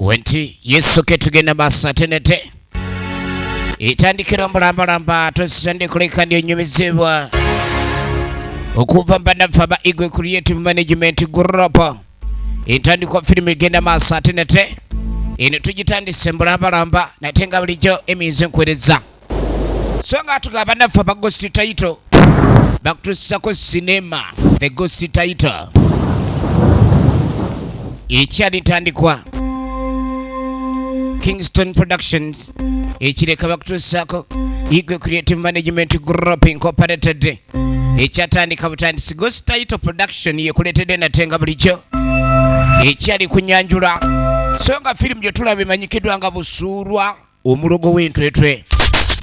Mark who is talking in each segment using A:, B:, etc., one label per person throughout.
A: Wenti yesu ketugenda basa tenete itandikira mbalamba tosande kuleka ndio nyumizibwa okuva mbanafa ba Igwe Creative Management Group itandikwa filmu igenda basa tenete ino tugitandise mbalamba natenga bulijjo emize nkwereza so nga tugaba nafa ba Ghost Title back to Sako Cinema the Ghost Title ichali tandikwa Kingston Productions echireka bakutusako Igwe Creative Management Group Incorporated echatandika butandisi Ghost Title Production yekuletedde natenga bulijjo echali kunyanjula so nga film gye tulabe manyikidwa nga busuulwa omulogo w'entwetwe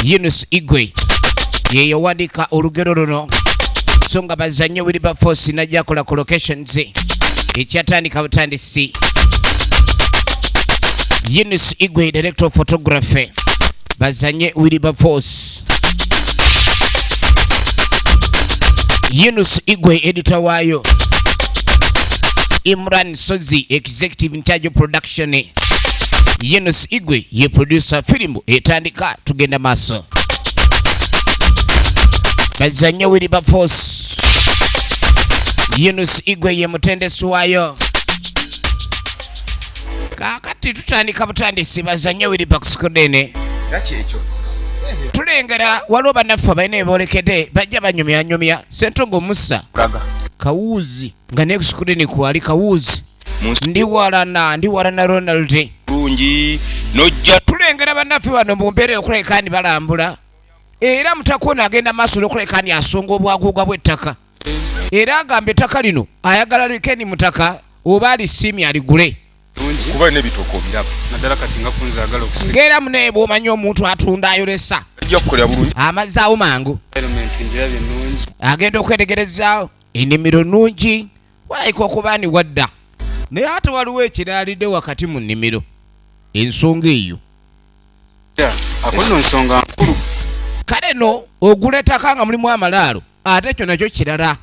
A: Yunus Igwe ye yawandiika olugero luno so nga bazannye Wilberforce najja kola locations echatandika butandisi Yunus Igwe director of photography bazanye Wilberforce Yunus Igwe editor wayo Imran Sozi executive in charge of production Yunus Igwe ye producer film etandika tugenda maso bazanye Wilberforce Yunus Igwe ye mutendesi wayo kakati tutandika butandisi bazanye Wilberforce kodene
B: Yakyecho
A: tulengera waloba nafa bane bolekedde bajja banyumya Sentongo Musa Kawuzi nga next screen kwali Kawuzi ndi warana Ronald
B: bungi nojja
A: tulengera banafi bano mbombere okulekani balambula era mutakona agenda maso okulekani asongo obwagugwa bw'ettaka era agambe ettaka lino ayagala likeni mutaka oba alisimi aligule
B: kuba ne bitoko biraba
C: nadala kati nga kunzaagala okusiga
A: ngera munebo omanyi omuntu atunda ayolesa
B: ajja kukolera bulungi
A: amazaawo mangu
C: element njirabye nnungi
A: agenda okwetegerezaawo ennimiro nnungi walayika okubaani wadda naye ate waliwo ekiraalidde wakati mu nnimiro ensonga eyo
C: akoze ensonga nkulu
A: kale no ogula ettaka nga mulimu amalaalo ate ekyo nakyo kirala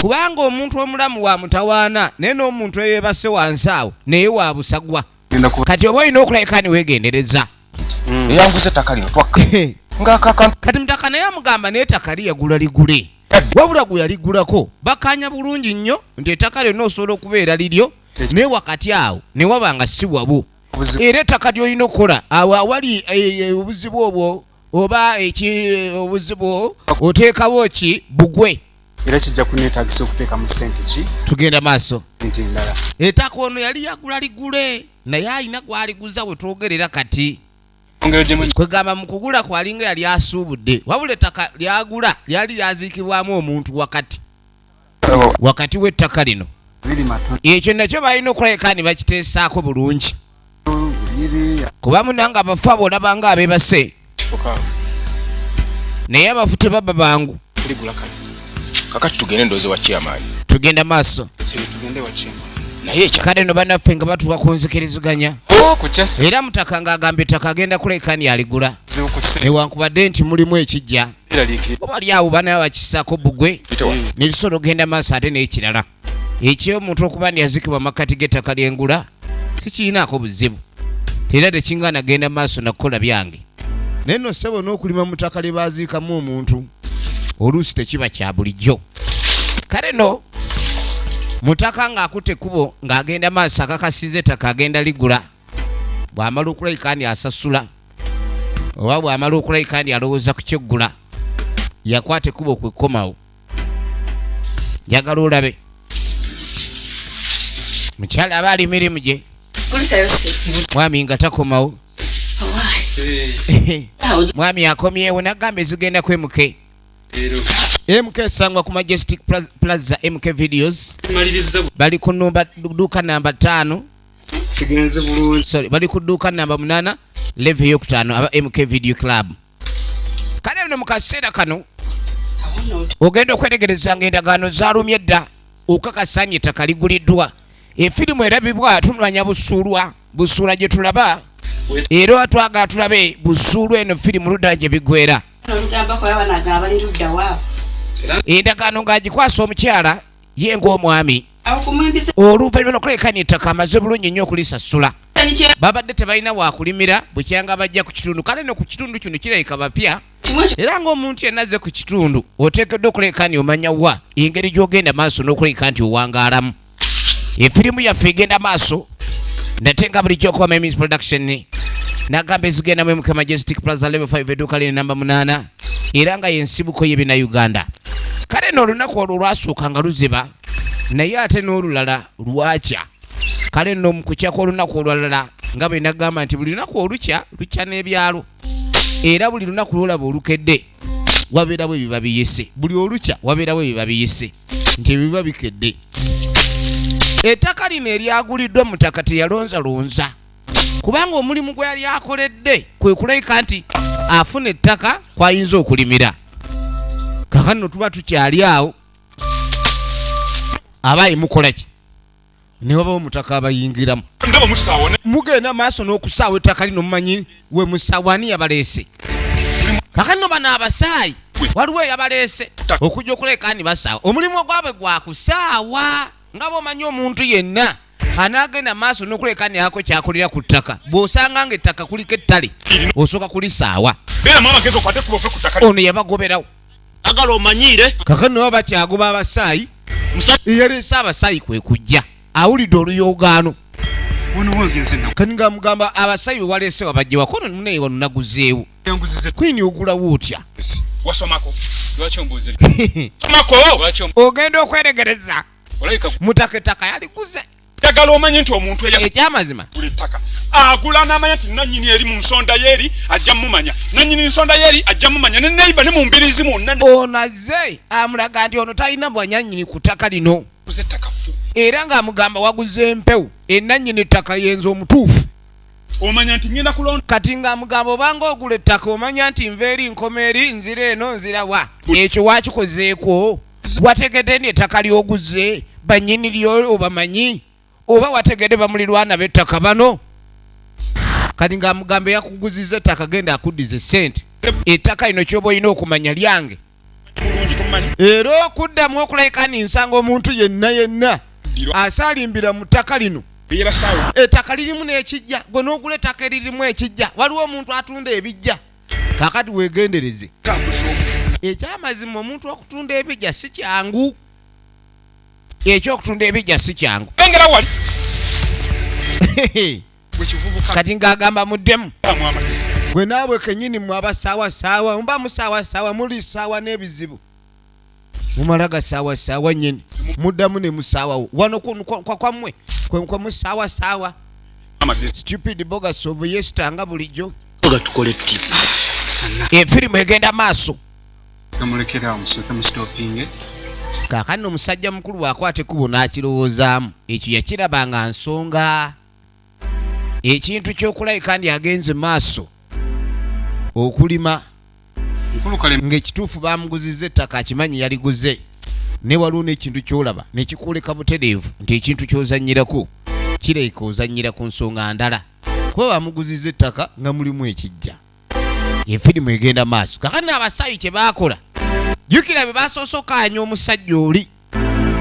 A: kubanga omuntu omulamu wa mutawaana naye n'omuntu eyeebase wansi awo naye wa busagwa kati oba olina okulabika ni weegendereza
B: eyanguze ettaka lino twakka
A: kati mutaka naye amugamba naye ettaka liyagula ligule wabula gwe yaligulako bakanya bulungi nnyo nti ettaka lyonna osobola okubeera liryo naye wakati awo ne wabanga si wabwo era ettaka lyolina okukola awo awali obuzibu obwo oba obuzibu oteekawo ki bugwe
C: era kijja kuneetagisa okuteeka mu ssente ki
A: tugenda maaso
C: nti ndala
A: ettaka ono yali yagula ligule naye alina gwaliguza we twogerera kati kwegamba mu kugula kwalinga yali asuubudde wabula ettaka lyagula lyali lyaziikibwamu omuntu wakati w'ettaka lino ekyo nakyo balina okulabika ni bakiteesaako bulungi kuba munanga abafu abo olabanga abeebase naye abafu tebaba bangu
B: kakati tugende ndoze wa chairman
A: tugenda maaso
C: tugende wa chairman
B: naye
A: kale no banaffe nga batuuka ku nzikiriziganya
C: kukyasa
A: era mutaka ng'agamba ettaka agenda kulekani aligula newankubadde nti mulimu ekijja obali awo bana bakisaako bugwe nekisobola ogenda maaso ate n'ekirala ekyomuntu okuba nti yazikibwa makkati g'ettaka lyengula sikirinaako buzibu tera tekingana genda maaso nakukola byange naye no ssebo n'okulima mu ttaka lye baaziikamu omuntu oluusi tekiba kya bulijjo kale no mutaka ng'akutte ekkubo ng'agenda maaso akakasiza ettaka agenda ligula bw'amala okulayika ndi asasula oba bw'amala okulayika ndi alowooza ku kyeggula yakwata ekkubo kwekkomawo njagala olabe mukyala aba ali mirimu gye mwami nga takomawo mwami akomyewo nagamba ezigenda kwemuke MK esangwa ku Majestic Plaza MK Videos bali ku duuka namba 5
C: kigenze bulungi
A: bali ku duuka namba 8 level y'okutaano aba MK Video Club kale no mukaseera kano ogenda okwetegereza ng'endagaano zaalumye dda okakasanya ettaka liguliddwa efirimu erabibwa atunulanya busuulwa gye tulaba era twagala tulabe busuulu eno firimu ludda gye bigwera endagaano ng'agikwasa omukyala ye ng'omwami oluvannyuma n'okulekana ettaka amaze bulungi nnyo okulisasula babadde tebalina wakulimira bukyanga bajja ku kitundu kale no ku kitundu kino kirabika bapya era ng'omuntu yenna azze ku kitundu oteekeddwa okuleka nti omanya wa engeri gy'ogenda maaso n'okuleka nti owangaalamu efirimu yaffe egenda maaso ndatenga buli kyokuba Memis Production nagamba ezigenda mu MK Majestic Plaza level 5 edduuka liri namba 8 era nga yensibuko y'ebina Uganda kale n'olunaku olwo lwasooka nga luziba naye ate n'olulala lwakya kale nno mu kukya kw'olunaku olulala nga bwe nagamba nti buli lunaku olukya lukya n'ebyalo era buli lunaku lwolaba olukedde wabeerawo ebiba biyise buli olukya wabeerawo ebiba biyise nti ebiba bikedde ettaka lino eryaguliddwa mutaka teyalonzalonza kubanga omulimu gwe yali akoledde kwe kulabika nti afuna ettaka kwayinza okulimira kakano tuba tukyali awo abayi mukola ki ne wabawo mutaka abayingiramu mugenda maaso n'okusaawa ettaka lino mumanyi we musaawani yabaleese kakano bano abasaayi waliwo eyabaleese okujja okuleka ni basaawa omulimu ogwabwe gwakusaawa nga bw'omanyi omuntu yenna anaagenda maaso n'okuleka ni ako kyakolera ku ttaka bw'osanga nga ettaka kuliko ettale osooka kulisaawa ono yabagoberawo
D: agala omanyire
A: kakano baba bakyagoba abasaayi eyaleese abasaayi kwe kujja awulidde oluyogaano kani nga mugamba abasaayi bwe waleese wabajjewa kono munaye wano naguzeewo kwini ogulawo otya ogenda okweregereza mutaka ettaka yaliguze
B: Jagala omanyi nti omuntu
A: ekyamazima
B: agula n'amanya nti nannyini eri mu nsonda y'eri ajja mumanya nannyini nsonda y'eri ajja mumanya ne neiba ne mu mbirizi mwonna
A: onaze amulaga nti ono talina bwanyannyini ku ttaka lino era ng'amugamba waguze empewo ennannyini ettaka yenza omutuufu
B: omanya nti ngenda kulonda
A: kati ng'amugamba obanga ogula ettaka omanya nti nva eri nkoma eri nzira eno nzirawa ekyo wakikozeeko wategedde ni ettaka ly'oguze bannyini lyo obamanyi oba wategedde bamulirwana b'ettaka bano kati ng'amugamba yakuguzizza ettaka genda akuddize sente ettaka lino kyoba olina okumanya lyange era okuddamu okulabika ni nsanga omuntu yenna asaalimbira mu ttaka lino ettaka lirimu n'ekijja gwe n'ogula ettaka eririmu ekijja waliwo omuntu atunda ebijja kakati weegendereze ekyamazima omuntu okutunda ebijja si kyangu ekyokutunda ebijja si kyangu
B: engera wali
A: kati ng'agamba muddemu gwe naabwe kennyini mwe abasaawasaawa mba musaawasaawa muli saawa n'ebizibu mumala gasaawasaawa nnyini muddamu ne musaawawo wano kwammwe kwe musaawasaawa stupid bogus of yester nga bulijjo
D: tukole tuti
A: efirimu egenda maaso
C: namulekera omusooke mustopinge
A: kaakano omusajja mukulu bw'akwata ekkubo n'akirowoozaamu ekyo yakiraba nga nsonga ekintu ky'okulabika ndi agenze maaso okulima ng'ekituufu baamuguzizza ettaka akimanyi yaliguze ne waliwo n'ekintu ky'olaba nekikuuleka butereevu nti ekintu ky'ozannyirako kirabika ozannyira ku nsonga ndala kuba baamuguzizza ettaka nga mulimu ekijja efirimu egenda maaso kakano abasaayi kye baakola jjukira bye baasoosokaanya omusajja oli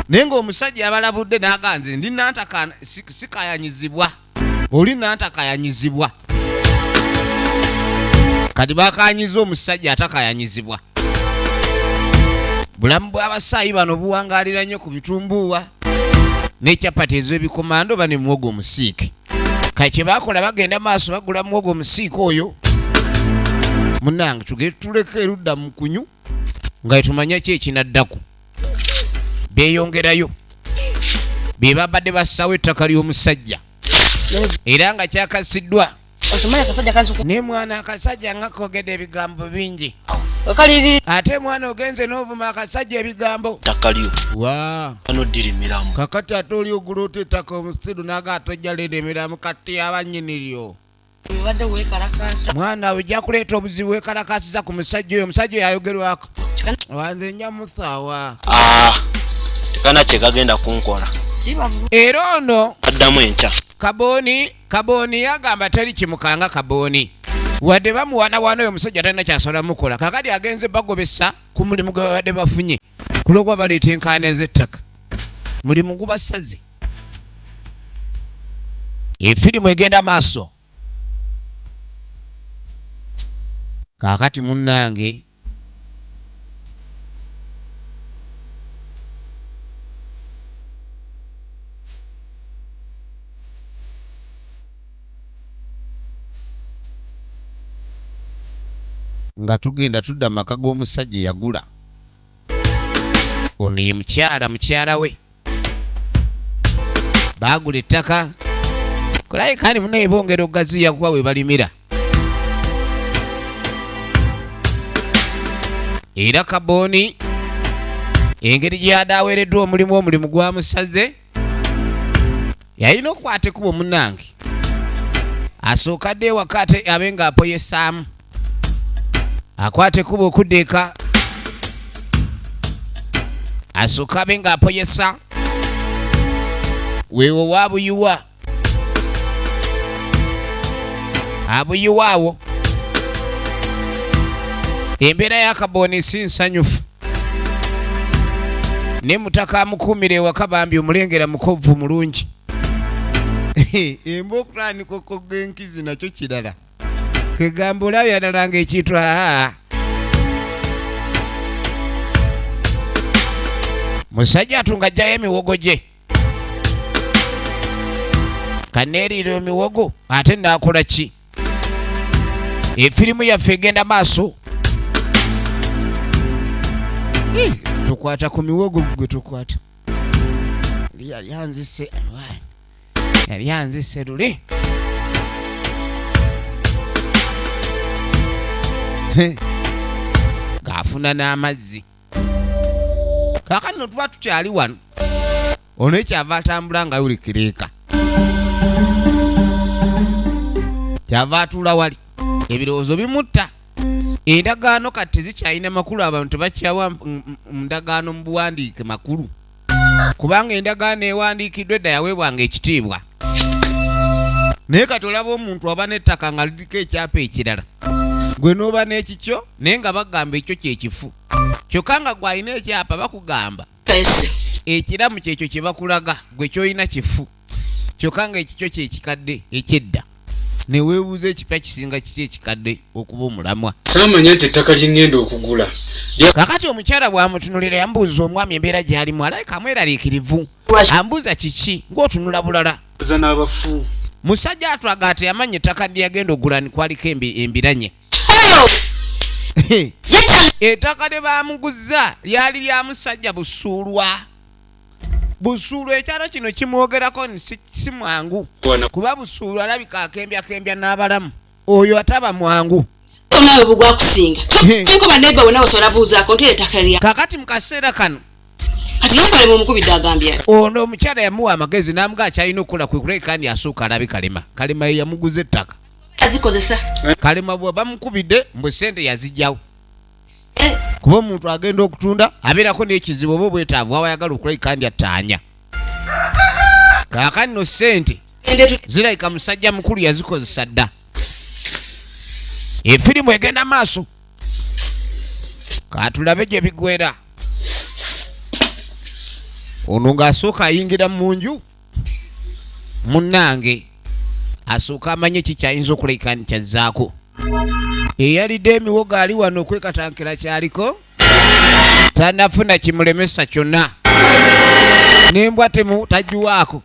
A: naye ng'omusajja yabalabudde n'aganze ndi nantaka sikayanyizibwa oli nantakayanyizibwa kati bakaanyiza omusajja atakayanyizibwa bulamu bw'abasaayi bano buwangaalira nnyo ku bitumbuuwa n'ekyapati ez'ebikomando bane muwogo omusiike kati kye baakola bagenda maaso bagula muwogo omusiike oyo munnange tugende tuleka erudda mu kunyu nga tumanya ki ekinaddaku beeyongerayo be babadde bassawo ettaka ly'omusajja era nga kyakasiddwa ne mwana akasajja nga kogedde ebigambo bingi ate mwana ogenze n'ovuma akasajja ebigambo
D: takalyo
A: wa
D: ano dirimiramu
A: kakati ate oli ogula ota ettaka omusiru naga atojja leerimiramu kati yabannyiniryo mwana ojja kuleeta obuzibu wekalakasiza ku musajja oyo omusajja oyo ayogerwako wanze njamusaawa
D: tekana kyekagenda kunkola
A: era ono
D: addamu enkya
A: kabooni yagamba teri kimukanga kabooni wadde bamuwanawana oyo omusajja talina kyasobola mukola kakati agenze bagobesa ku mulimu gwe babadde bafunye kulwokuba baleeta enkaayana ez'ettaka mulimu gubasaze Efirimu egenda maaso. Kaakati munnange nga tugenda tudda maka g'omusajja yagula. Ono ye mukyala we. Baagula ettaka. Kulaye kandi munaye bongera ogaziya kuba we balimira. Era Kabooni engeri gy'adaaweereddwa omulimu gwamusaze yalina okukwata ekkubo munnange. Asooka adde ewaka ate abe ng'apoyesaamu. Akwate ekkubo okudda eka. Asooka abe ng'apoyesa. Weewo waabuyiwa. Abuyiwa awo. Embeera ya Kabooni si nsanyufu. Ne mutaka amukuumira ewaka bambi omulengera mukovu mulungi. Emba okutandika okogga enkizi nakyo kirala. Kegamba olabye ddala ng'ekintu musajja atunga ajjayo emiwogo gye. Kaneeriira emiwogo ate naakola ki? Efirimu yaffe egenda maaso. Tukwata ku miwogo gwe tukwata. Yali anzise luli. Gaafuna n'amazzi. Kaakati no tuba tukyali wano. Ono ekyava atambula nga yulikiriika. Kyava atuula wali. Ebirowoozo bimutta. Endagaano kati tezikyalina makulu, abantu tebakyawa ndagaano mu buwandiike makulu. Kubanga endagaano ewandiikiddwa edda yaweebwanga ekitiibwa. Naye kati olaba omuntu aba n'ettaka nga liriko ekyapa ekirala. Gwe n'oba n'ekikyo naye nga bagamba ekyo kyekifu. Kyokka nga gw'alina ekyapa bakugamba ekiramu kyekyo kye bakulaga, gwe ky'olina kifu. Kyokka nga ekikyo kyekikadde ekyedda. Ne weebuuza ekipya kisinga kiki ekikadde okuba omulamwa.
C: Saamanya nti ettaka lye ŋŋenda okugula.
A: Kakati omukyala bw'amutunulira yambuuza omwami embeera gy'alimu, alabika amweraliikirivu. Ambuuza kiki ng'otunula bulala.
C: N'abafu.
A: Musajja atwaga ate yamanya ettaka lye yagenda okugula kwaliko embiranye. Ettaka lye baamuguza lyali lya musajja Busuulwa. Busuulwa ekyalo kino kimwogerako si mwangu. Kuba Busuulwa alabika akembya n'abalamu. Oyo ataba mwangu.
E: Nawe bugwakusinga. Ariko baneba bonna basobola buuzaako nti ettaka lya.
A: Kakati mu kaseera kano
E: kati ye Kalema omukubidde agambye.
A: Ono omukyala yamuwa amagezi n'amuga akyalina okukola kwe kuleka kandi asooka alabe Kalema. Kalema ye yamuguza ettaka.
E: Yazikozesa.
A: Kalema bwe bamukubidde mbwe ssente yazijjawo. Kuba omuntu agenda okutunda abeerako n'ekizibu oba obwetaavu awayagala okuleka kandi attaanya. Kaakano ssente zirabika musajja mukulu yazikozesa dda. Efirimu egenda maaso. Katulabe gye bigwera. Ono ng'asooka ayingira mu nju. Munnange asooka amanye kikyayinza okuleka ni kyazzaako. Eyalidde emiwogo ali wano okwekatankira kyaliko. Tannafuna kimulemesa kyonna. N'embwa tagiwaako.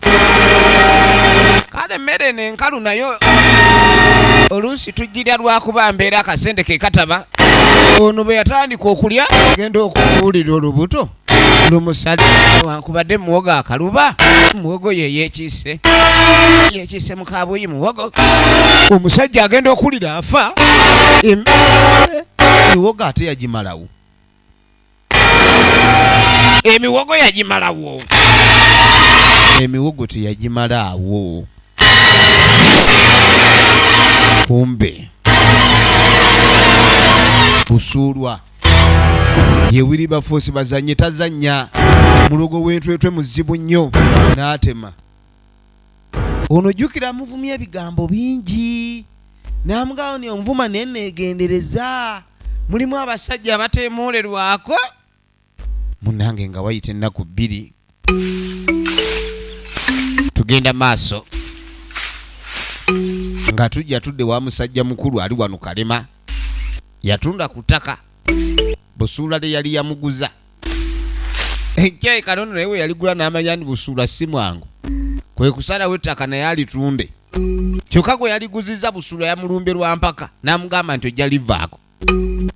A: Kale emmere n'enkalu nayo oluusi tugirya lwakuba mbeera akasente ke kataba. Ono bwe yatandika okulya genda okubuulira olubuto lumusale wankubadde muwogo akaluba. Muwogo ye yekiise mukabuyi muwogo. Omusajja agenda okulira afa. Emiwogo ate yagimalawo. Emiwogo yagimalawo. Emiwogo teyagimalaawo. Kumbe Busuulwa ye Wilberforce bazanye tazanya. Mulogo w'entwetwe muzibu nnyo n'atema. Ono jjukira amuvumya ebigambo bingi. N'amugawo ni omuvuma naye neegendereza. Mulimu abasajja abateemoolerwako. Munnange nga wayita ennaku 2. Tugenda maaso. nga tujja tudde wa musajja mukulu ali wano Kalema yatunda kutaka Busuula de yali yamuguza enkyai kanono naye yaligula n'amanya nti Busuula si mwangu kwe kusalawo ettaka naye alitunde kyokka gwe yaliguzizza Busuula yamulumbe lwa mpaka n'amugamba nti ojja livaako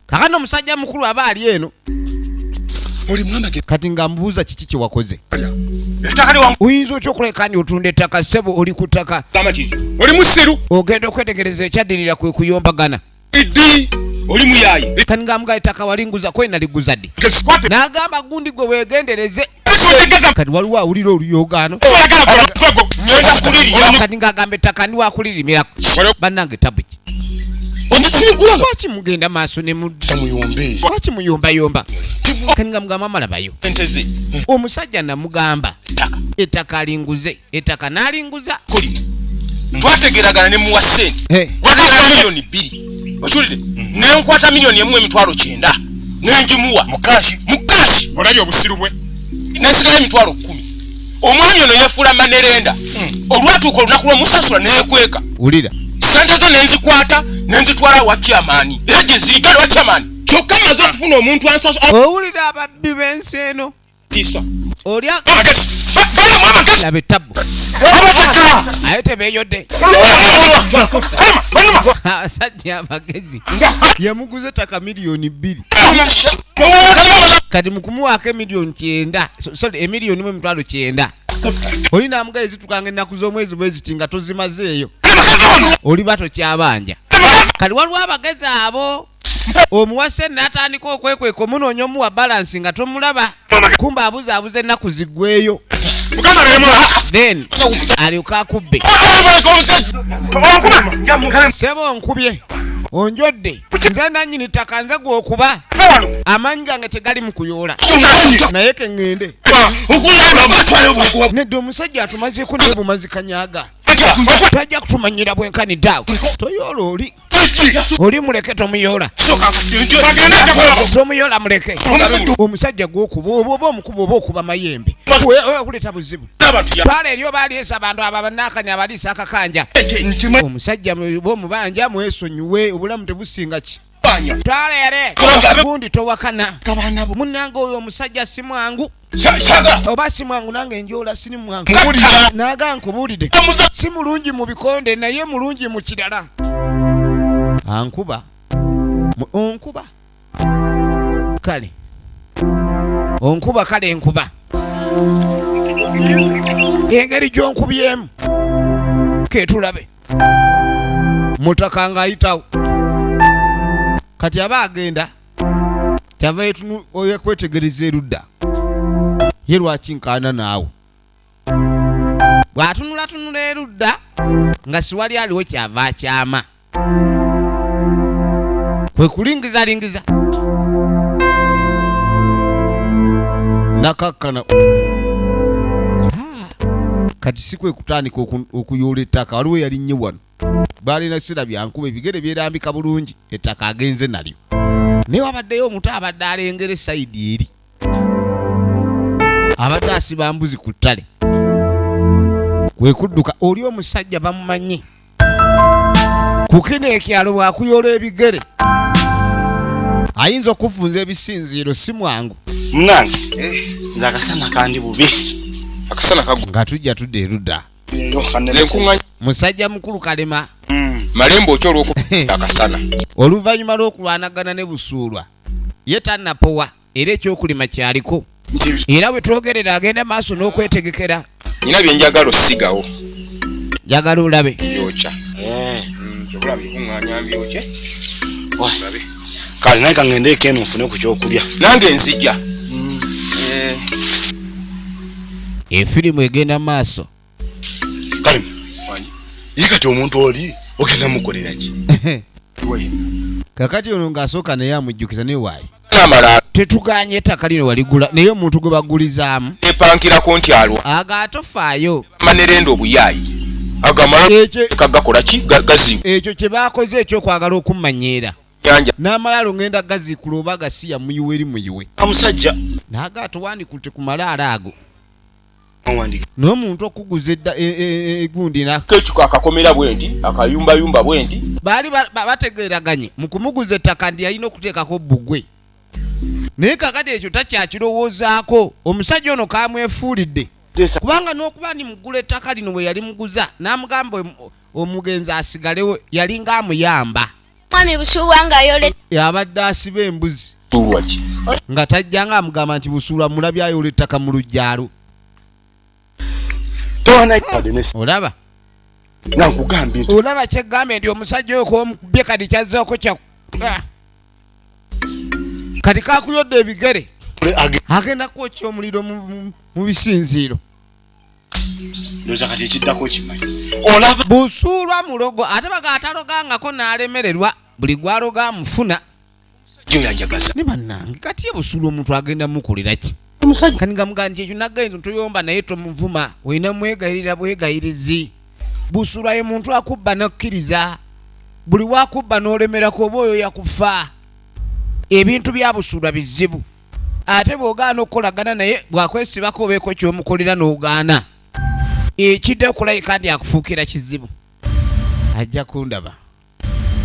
A: kakano omusajja mukulu aba ali eno kati nga mbuuza kiki kye wakoze oyinza otya okuleka ndi otunda ettaka ssebo oli ku ttaka
B: oli musiru
A: ogenda okwetegereza ekyaddirira kwe kuyombagana
B: idi oli muyayi
A: kati ngaamuga ettaka walinguza kwe naliguza ddi n'agamba gundi gwe weegendereze kati waliwo awulira oluyogaano kati ng'agamba ettaka ndi wakulirimirako bannange tabuki lwaki mugenda maaso ne lwaki muyombayomba kati nga mugamba malabayo omusajja namugamba ettaka alinguze ettaka n'alinguza
B: twategeragana ne muwa ssente wagenda miliyoni 2 okiwulire naye nkwata miliyoni 1.9 nenjimuwa mukashi olabye obusiru bwe nesigala 10,000 omwami ono yefuula manerenda olwatuuka olunaku lw'omusasula neyekweka
A: wulira
B: sente zo nenzikwata nenzitwala wa chairman era gye zirigale wa chairman kyokka maze okufuna omuntu ansasa
A: owulira ababbi b'ensi eno
B: tisa
A: olya abe tabu aye tebeeyodde abasajja abagezi yamuguza ettaka miliyoni 2 kati mukumuwaako emiliyoni 9 sorry emiliyoni 1.9 oli namugaye zitukanga ennaku z'omwezi bweziti nga tozimazeeyo oliba tokyabanja kati waliwo abagezi abo omuwase n'atandika okwekweka omunoonya omuwa balansi nga tomulaba kumba abuzaabuza ennaku ziggweyo then alyoka akubbe sebo nkubye onjodde nze nannyini ttaka nze gw'okuba amaanyi gange tegali mu kuyoola naye ke ŋŋende nedde omusajja atumazeeko naye bumazikanyaaga tajja kutumanyira bwenkanidde awo toyoola oli muleke tomuyoola muleke omusajja gw'okuba oba omukuba oba okuba mayembe kuleta buzibu twala eri oba aliesa abantu abo abanaakanya abaliisa akakanja omusajja omubanja mwesonyiwe obulamu tebusinga ki twala yare gundi towakana munnange oyo omusajja si mwangu oba si mwangu nange njoola siri mwangu naaga nkubuulidde si mulungi mu bikonde naye mulungi mu kirala ankuba onkuba kale onkuba kale enkuba engeri gy'onkubyemu ketulabe mutaka ng'ayitawo kati aba agenda kyava oyekwetegereza erudda ye lwaki nkaana naawe bw'atunulatunula erudda nga siwali aliwo kyava akyama kwe kulingizalingiza nakakkana kati si kwe kutandika okuyoola ettaka waliwo yalinnye wano baalina sira byankuba ebigere byerambika bulungi ettaka agenze nalyo naye wabaddeyo omuto abadde alengera esayidi eri abadde asiba mbuzi ku ttale kwe kudduka oli omusajja bamumanyi kukino ekyalo bwakuyoola ebigere ayinza okufunza ebisinziiro si mwangu
D: munange nze akasana kandi bubi
B: akasana kagu
A: nga tujja tudde erudda
B: zenkuŋŋanya
A: musajja mukulu Kalema
B: malembo okyo akasana
A: oluvannyuma lw'okulwanagana ne Busuulwa ye tannapowa era ekyokulima kyaliko era bwe twogerera agenda maaso n'okwetegekera
B: nina bye njagala osigawo
A: njagala olabe
B: yokya kyobula bikuŋŋanya mbyokye olabe
D: kale naye kangende ekeno nfune ku kyokulya
B: nange nzija
A: efirimu egenda maaso
D: kale yikati omuntu oli ogenda mukolera ki
A: kakati ono ng'asooka naye amujjukiza naye waayi
B: amalala
A: tetuganye ettaka lino waligula naye omuntu gwe bagulizaamu
B: epankirako nti alwa
A: agaatofaayo
B: manerenda obuyaayi agagakola ki gazibu
A: ekyo kye baakoze ekyokwagala okummanyeera
B: nyanja
A: n'amalalo ngenda gazikula oba gasiya muyiwe eri muyiwe
D: omusajja
A: naagaato wandikutte ku malaalo ago n'omuntu okuguza egundi
B: kecuka akakomera bwendi akayumbayumba bwendi
A: baali bategeeraganye mu kumuguza ettaka ndi yalina okuteekako bbugwe naye kakati ekyo takyakirowoozaako omusajja ono kamwefuulidde kubanga n'okuba ni mugula ettaka lino bwe yali muguza n'amugamba omugenzi asigalewo yalinga amuyamba
F: mwami Busuulwa ng'ayola
A: yabadde asiba embuzi
B: tulwaki
A: nga tajjanga amugamba nti Busuulwa mulabye ayola ettaka mu lujjaalo olaba olaba kyegambye nti omusajja oyo komubbye kati kyazzaako kati kakuyodde ebigere agenda kwokya omuliro mu bisinziiro Busuulwa mulogo ate baga atalogangako n'alemererwa buli gwaloga amufuna ne bannange kati ye Busuulwa omuntu agenda mukolera ki kani ngamugaa nti ekyo nagenda tuyomba naye tomuvuma olina mwegayirira bwegayirizi Busuulwa ye muntu akubba nokkiriza buli wakubba n'olemerako oba oyo yakufa ebintu bya Busuulwa bizibu ate bw'ogaana okukolagana naye bwakwesibako obeeko ky'omukolera n'ogaana ekidde okulayika ndi akufuukira kizibu ajja kundaba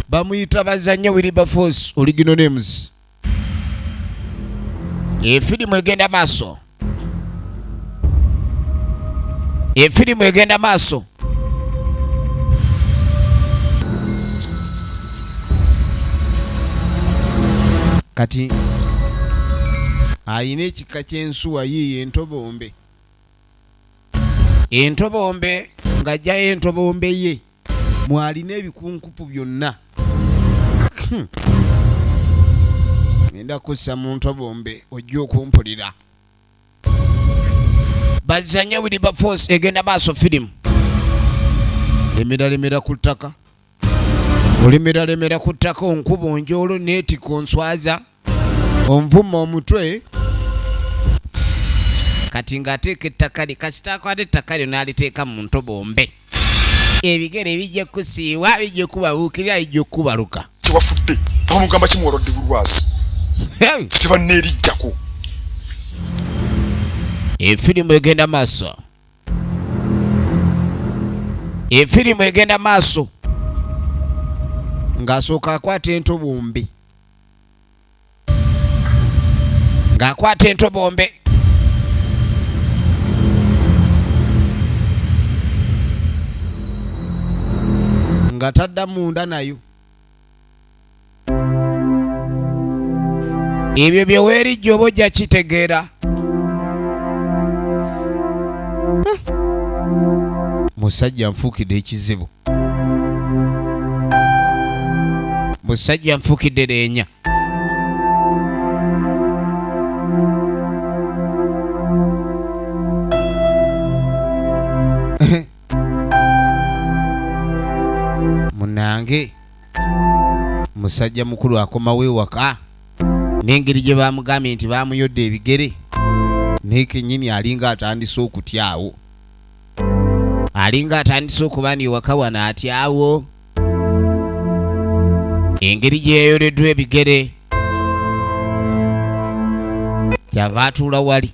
A: bamuyita bazanya Wilberforce original names efirimu egenda maaso efirimu egenda maaso kati ayina ekika ky'ensuwa yiye entobombe ng'ajjayo entobombe ye mwalina ebikunkupu byonna ngenda kussa mu ntobombe ojja okumpulira bazanya Wilberforce egenda maaso firimu lemera ku ttaka olemera ku ttaka onkuba onjolo neetika onswaza onvuma omutwe kati ng'ateeka ettaka kasitakwate ettaka lyo n'aliteeka mu ntobombe ebigere bijja kusiiwa bijja kubabuukirira bijja okubaluka
B: tewafudde bamugamba kimwolodde bulwazi tebanneerijjako
A: efirimu egenda maaso efirimu egenda maaso ng'asooka akwata entobombe ng'akwata entobombe nga tadda munda nayo ebyo bye weerijja oba ojja kitegeera musajja nfuukidde ekizibu musajja nfuukidde leenya munange musajja mukulu akomawo ewaka n'engeri gye bamugambye nti bamuyodde ebigere naye kennyini alinga atandise okutyawo alinga atandise okuba ni ewaka wano atyawo engeri gye yayoleddwa ebigere kyava atuula wali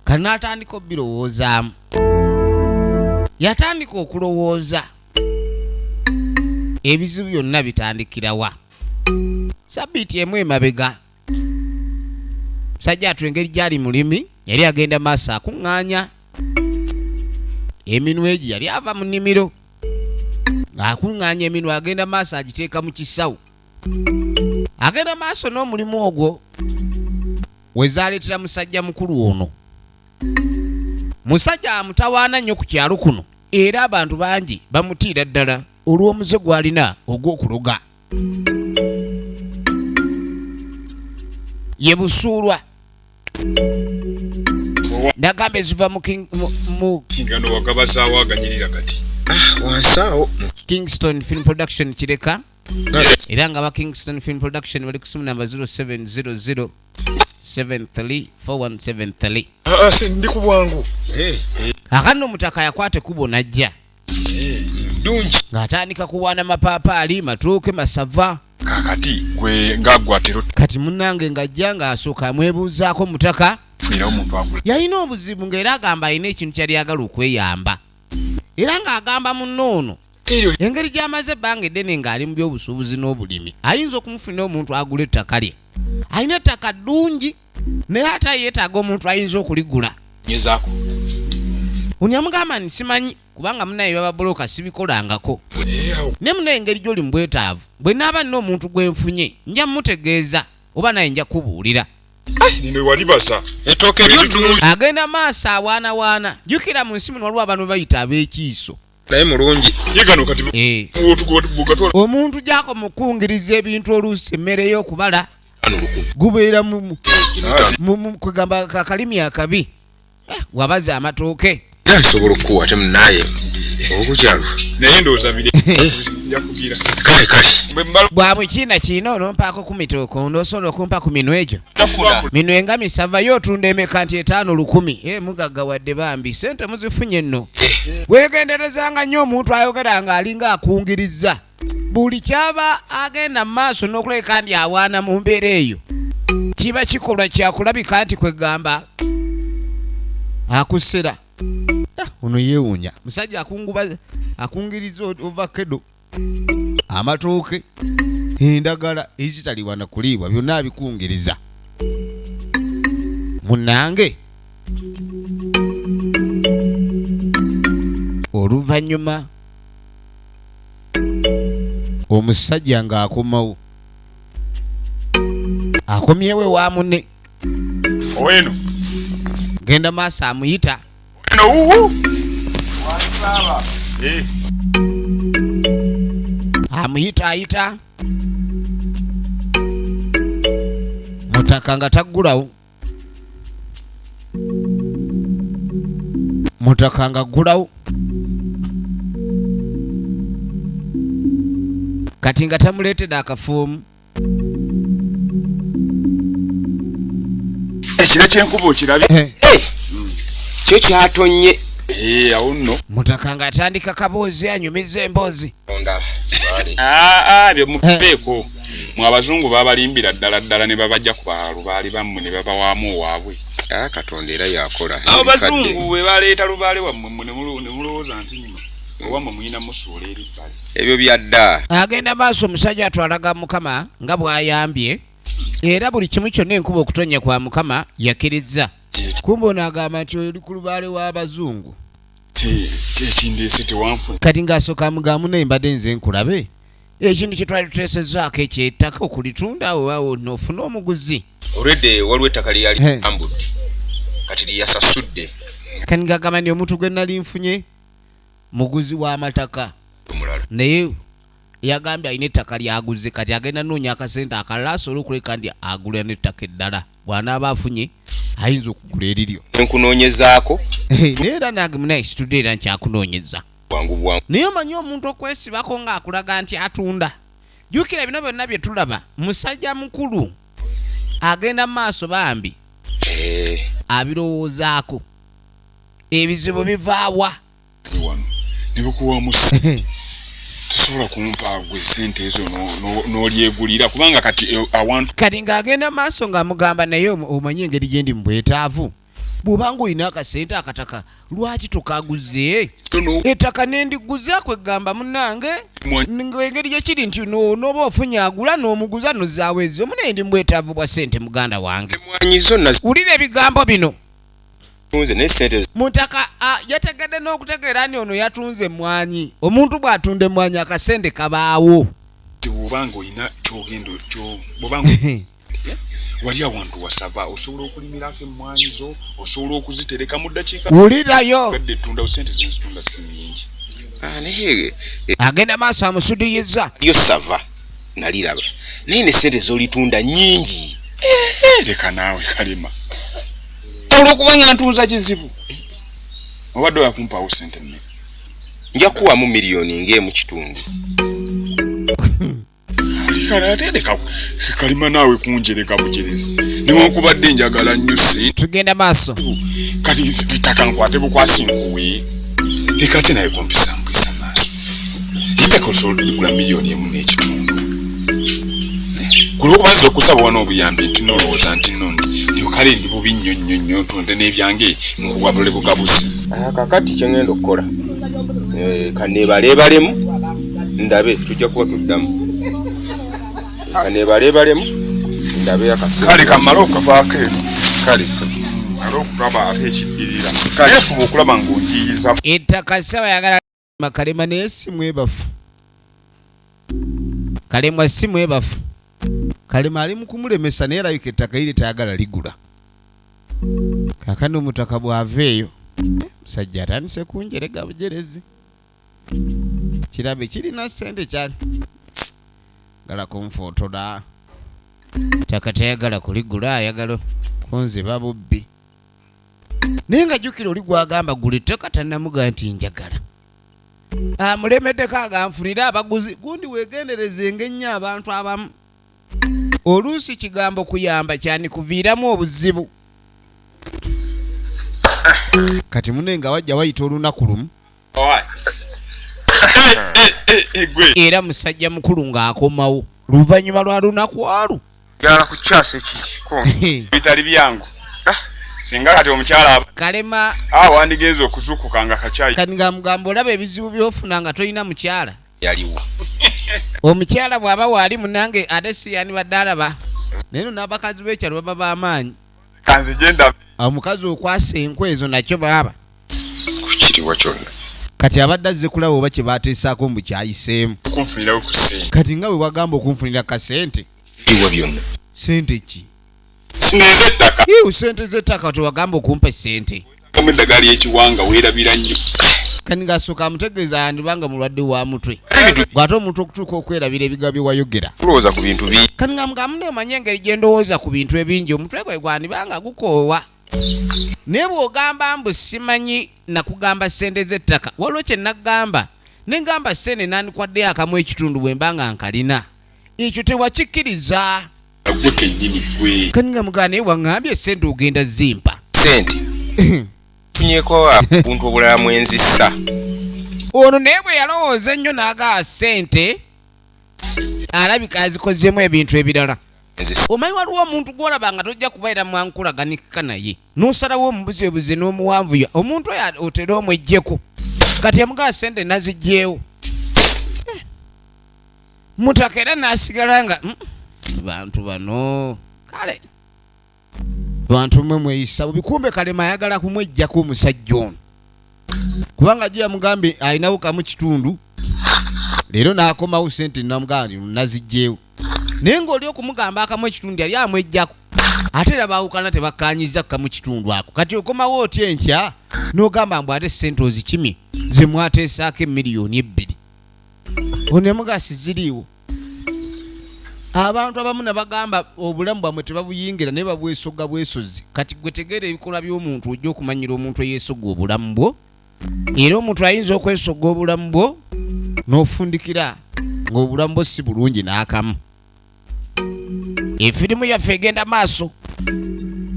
A: kati n'atandika obirowoozaamu yatandika okulowooza ebizibu byonna bitandikirawa sabbiiti emu emabega musajja atu engeri gyali mulimi yali agenda maaso akuŋŋaanya eminwe egi yali ava mu nnimiro ng'akuŋŋaanya eminwe agenda maaso agiteeka mu kisawo agenda maaso n'omulimu ogwo wezaaleetera musajja mukulu ono musajja amutawaana nnyo ku kyalo kuno era abantu bangi bamutiira ddala olw'omuze gw'alina ogw'okuloga ye Busuulwa ndagamba eziva mu
B: kingano wagabasaawo aganyirira kati wansaawo
A: Kingston Film Production kireka era nga ba Kingston Film Production bali ku simu namba 0700 734173
B: ndi ku bwangu
A: akano omutaka yakwate kubo najja
B: dungi
A: ng'atandika kuwaana mapaapaali matooke masava
B: kakati gwe ngagwatero
A: kati munnange ng'ajja ng'asooka amwebuuzaako mutaka yalina obuzibu ng'era agamba alina ekintu kyali agala okweyamba era ng'agamba munnoono engeri gy'amaze ebbanga eddene ng'ali mu byobusuubuzi n'obulimi ayinza okumufunira omuntu agula ettaka lye alina ettaka ddungi naye ate yeetaaga omuntu ayinza okuligula unyamugamba nti simanyi kubanga munaye bababulooka sibikolangako ne munaye engeri gy'oli mu bwetaavu bwe naaba nina omuntu gwe nfunye nja mutegeeza oba naye nja kubuulira agenda maaso awaanawaana jjukira mu nsi muno waliwo abantu bayita ab'ekiiso
B: naye mulungi
A: omuntu gyako mukungiriza ebintu oluusi emmere y'okubala gubeera kwegamba kakalimi akabi wabaza amatooke
B: asobola okukuwa ate munaye okukyalo naye ndowooza byakugira kale
A: bwabwe kiina kiina onompaako ku mitooko ndoosobola okumpa ku minwe egyo minwe nga misava yo otunda emeka nti 5,100 mugaggawadde bambi sente muzifunye nno weegenderezanga nnyo omuntu ayogera ng'alinga akungiriza buli kyaba agenda mu maaso n'okuleka ndi awaana mu mbeera eyo kiba kikolwa kyakulabika nti kwegamba akusera ono yeewuunya musajja akungiriza ovakedo amatooke endagala ezitaliwa na kuliibwa byonna abikungiriza munnange oluvannyuma omusajja ng'akomawo akomyewo ewa munne
B: oweno
A: genda maaso amuyita amuyita mutaka nga taggulawo mutaka nga ggulawo kati nga tamuleetedde akafuumu
B: ekiro kyenkuba okirabye kyo kyatonye awo nno
A: mutaka nga atandika kaboozi anyumiza emboozi
B: byemubeeko mwe abazungu babalimbira ddala ne babajja ku balubaali bammwe ne babawaamu owaabwe katonda era yakola abo bazungu we baleeta lubaale wammwe ne mulowooza nti nno owammwe muyina musuula eri bbali ebyo byadda
A: agenda maaso omusajja atwalaga mukama nga bw'ayambye era buli kimu kyonna enkuba okutonya kwa mukama yakkiriza kumbe ono agamba nti oli ku lubaale w'abazungu
B: kyekindeese tewanfuna
A: kati ng'asooka amugamu naye mbadde nze nkulabe ekintu kye twali tuteesezaako ekyettaka okulitunda awo n'ofuna omuguzi
B: olwedde waliwo ettaka lyeyali ambudde kati lyeyasasudde
A: kati ng'agamba nti omuntu gwe nali nfunye muguzi w'amataka naye yagambye alina ettaka lyaguze kati agenda noonya akasente akalala asobola okuleka ndi agula n'ettaka eddala bw'anaaba afunye ayinza okugula eriryo
B: nkunoonyezaako
A: naye era nange munaye situdde era nkyakunoonyeza naye omanyi omuntu okwesibako ng'akulaga nti atunda jjukira bino byonna bye tulaba musajja mukulu agenda mu maaso bambi abirowoozaako ebizibu bivaawa
B: nebikuwamu tosobola kumpa gwe sente ezo n'olyegulira kubanga kati awantu
A: kati ng'agenda maaso ng'amugamba naye omanyi engeri gye ndi mu bwetaavu bw'obanga olina akasente akataka lwaki tokaguze ettaka nendiguze kwegamba munnange engeri gyekiri nti n'oba ofunye agula n'omuguza nozaawo ezo munaye ndi mu bwetaavu bwa sente muganda wange wulira ebigambo bino mutaka yategedde n'okutegeera ni ono yatunze emmwanyi omuntu bw'atunda emmwanyi akasente kabaawo
B: bw'obanga olina kyogendo bw'obanga wali awantu wasaba osobola okulimirako emmwanyi zo osobola okuzitereka mu ddakiika
A: wulirayo
B: gadde tunda sente zenzitunda si nnyingi naye
A: agenda maaso amusudiyiza
B: yo sava naliraba naye ne sente z'olitunda nnyingi leka naawe kalima olwokubanga ntunza kizibu obadde oyakumpaawo sente mmeka nja kuwamu miliyoni ng'emu kitundu atendeka kalima naawe kunjereka bujereza newankubadde njagala nnyo sente
A: tugenda maaso
B: kati litaka nkwate bukwasinkuwe leka ate naye kumpisambwisa maaso litaka osobola oligula miliyoni emu n'ekitundu kulwokubanza okusaba wana obuyambi nti nolowooza nti nno ndyoka
G: kale ndi bubi nnyo ntonde n'ebyange nkubwabule bugabusi.
B: Kakati kye ngenda okukola kaneebaleebalemu ndabe tujja kuba tuddamu. Kaneebaleebalemu ndabe akaseera.
G: Kale kamala okavaako eno kale sa okulaba ate ekiddirira kale fuba okulaba ng'onjiyiza.
A: Ettaka ssaba yagala Kalema naye si mwebafu. Kalema si mwebafu. Kalema ali mu kumulemesa naye alabika ettaka liri tayagala ligula. Kaakano omutaka bw'aveeyo musajja atandise kunjerega bujerezi. Kirabe kirina ssente kyali gala kunfootola. Ettaka tayagala kuligula ayagala kunziba bubbi. Naye nga jjukira oli gwagamba gula ettaka tannamuga nti njagala. Mulemeddeko aganfunira abaguzi gundi weegendereze nnyo abantu abamu. Oluusi kigambo kuyamba kyani kuviiramu obuzibu. Kati munenga wajja wayita olunaku lumu. Era musajja mukulu ng'akomawo luvannyuma lwa lunaku alu.
G: Gala kukyasa ekitiko bitali byangu. Singa kati omukyala
A: Kalema
G: wandigenza okuzukuka nga kacyayi.
A: Kati nga mugamba olaba ebizibu by'ofuna nga tolina mukyala.
G: Yaliwo.
A: Omukyala bw'aba waali munange ate si yani badde alaba. Naye n'abakazi b'ekyalo baba b'amaanyi.
G: Kanzi genda.
A: Omukazi okwasa enkwe ezo nakyo baaba.
G: Kukiriwa kyonna.
A: Kati abadde azze kulaba oba kye baateesaako mbu kyayiseemu.
G: Okunfunirawo ku ssente.
A: Kati nga bwe wagamba okunfunira kasente.
G: Iwa byonna.
A: Sente ki?
G: N'ezettaka.
A: Sente z'ettaka tewagamba okumpa sente.
G: Mu eddagala y'ekiwanga weerabira nnyo.
A: Kani gasooka amutegeeza yandibanga mulwadde wa mutwe. Gw'ate omuntu okutuuka okwerabira ebigambo bye wayogera.
G: Tulowooza ku bintu bingi.
A: Kani nga mugamu neemanya engeri gye ndowooza ku bintu ebingi omutwe gwe gwandibanga gukoowa. Naye bw'ogamba mbu simanyi nakugamba ssente z'ettaka waliwo kye nagamba ne ngamba ssente nandikwaddeyo akamu ekitundu bwe mba nga nkalina. Ekyo tewakikkiriza.
G: Gwe kennyini gwe.
A: Kani nga mugana naye waŋŋambye ssente ogenda zimpa.
B: Ssente tunyeko buntu obulala mwenzissa.
A: Ono naye bwe yalowooza ennyo n'agaa ssente alabika azikozeemu ebintu ebirala. Omanyi waliwo omuntu gw'olaba nga tojja kubaira mwankulaganika naye n'osalawo omubuzebuze n'omuwanvuya omuntu oyo otera omwejjeko kati yamugaa ssente naziggyeewo. Mutaka era n'asigala nga bantu bano kale bantu mwe mweyisa bubikumbe. Kalema ayagala kumwejjako omusajja ono kubanga gye yamugambye alinawo kamu kitundu leero n'akomawo ssente namugamba naziggyeewo. Naye ng'oli okumugamba akamu ekitundu yali amwejjako ate era baawukana tebakkaanyiza kamu kitundu ako. Kati okomawo otya enkya n'ogamba mbu ate ssente ozikimye ze mwateesaako $2,000,000. Ono yamugaa siziriiwo. Abantu abamu ne bagamba obulamu bwamwe tebabuyingira naye babwesoga bwesozi. Kati gwe tegeera ebikolwa by'omuntu ojja okumanyira omuntu eyeesoga obulamu bwo. Era omuntu ayinza okwesoga obulamu bwo n'ofundikira ng'obulamu bwo si bulungi n'akamu. Efirimu yaffe egenda maaso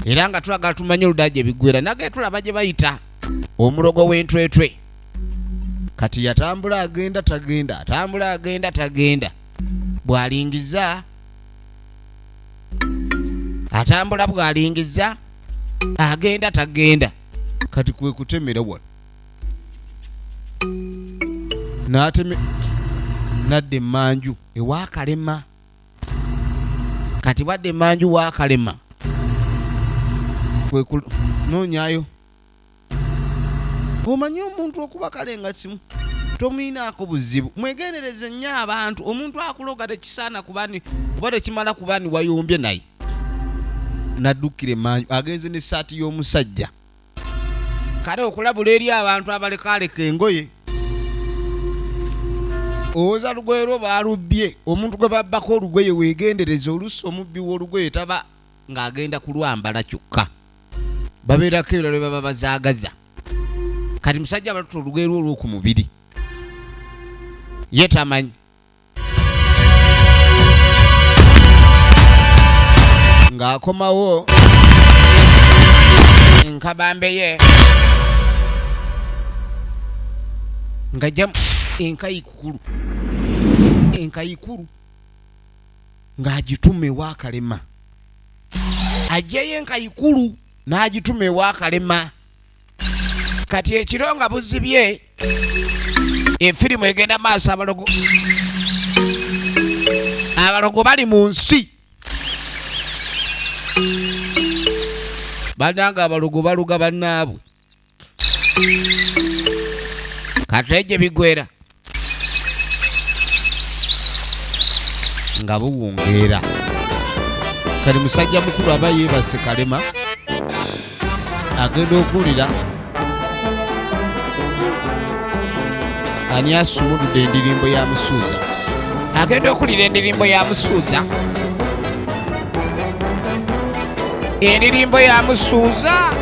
A: era nga twagala tumanye oludda gye biggwera nage tulaba gye bayita omulogo w'entwetwe. Kati yatambula agenda tagenda atambula agenda tagenda bw'alingiza atambula bw'alingiza agenda tagenda. Kati kwe kutemera wano n'ateme nadde manju ewa Kalema. Kati wadde manju wa Kalema kwe noonyayo. Omanyi omuntu okuba kale nga simu tomuyinaako buzibu. Mwegendereze nnyo abantu. Omuntu akuloga tekisaana kubani oba tekimala kubani wayombye naye naddukire manju agenze n'essaati y'omusajja. Kale okulabula eri abantu abalekaaleka engoye owoza lugoye lwo baalubbye. Omuntu gwe babbako olugoye weegendereze oluusi omubbi w'olugoye taba ng'agenda kulwambala kyokka babeerako ebirala bye baba bazaagaza. Kati musajja batuta olugoye lwo olw'oku mubiri ye tamanyi. Ng'akomawo enkabambe ye ng'ajja enkayikulu ng'agituma ewa Kalema. ajjayo enkayikulu n'agituma ewa Kalema. Kati ekiro nga buzibye efirimu egenda maaso. Abalogo bali mu nsi. Bananga abalogo baluga bannaabwe. Kati ejje bigwera nga buwungeera. Kali musajja mukulu aba yeebase Kalema agenda okuwulira ani asumuludde endirimbo ya Musuuza. Agenda okuwulira endirimbo ya Musuuza. Endirimbo ya Musuuza.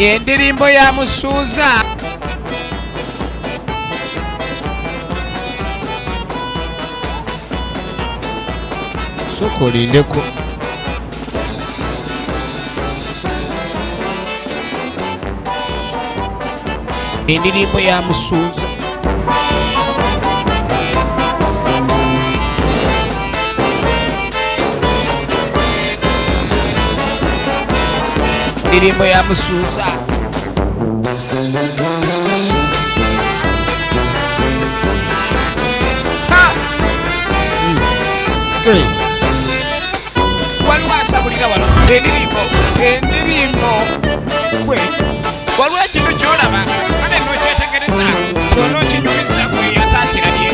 A: Endirimbo ya Musuuza. Soko olindeko. Endirimbo ya Musuuza. Endirimbo ya Musuuza. Ha! Waliwo asabulira wano. Endirimbo. Waliwo ekintu ky'olaba ate n'okyetegereza n'okinyumiza gwe ataakirabye.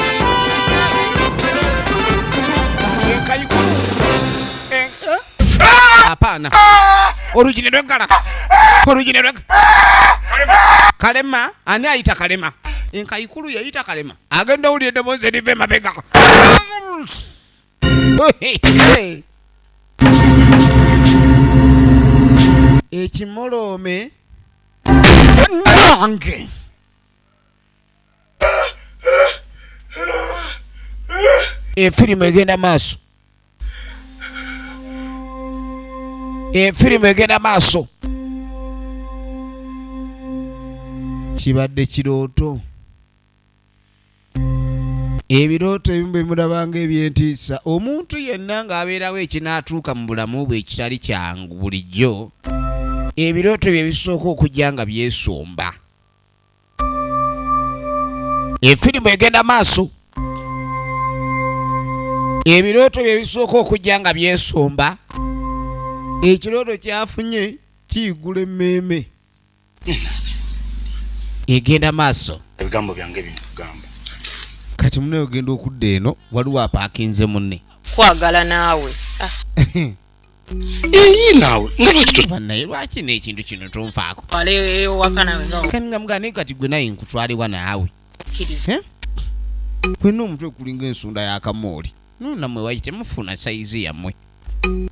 A: Enkayikulu. Apaana. Olugine lw'eggala. Kalema. Ani ayita Kalema? Enkayikulu yayita Kalema. Agenda owulira eddoboozi eriva emabega. Ekimolome nange. Efirimu egenda maaso. Efirimu egenda maaso. Kibadde kirooto. Ebirooto ebimu bwe mulabanga ebyentiisa. Omuntu yenna ng'abeerawo ekinaatuuka mu bulamu bwe ekitali kyangu bulijjo. Ebirooto bye bisooka okujja nga byesomba. Efirimu egenda maaso. Ebirooto bye bisooka okujja nga byesomba. Ekirooto kyafunye kiyigula emmeeme. Egenda maaso.
D: Ebigambo byange bintu kugamba.
A: Kati munne ogenda okudda eno waliwo apaakinze munne.
E: Kwagala naawe.
D: Naawe
A: bannaye lwaki n'ekintu kino tonfaako?
E: Kani
A: nga mugane kati gwe naye nkutwalibwa naawe. Kwenna omutwe kulinga ensunda ya kamooli. Nammwe waki temufuna sayizi yammwe.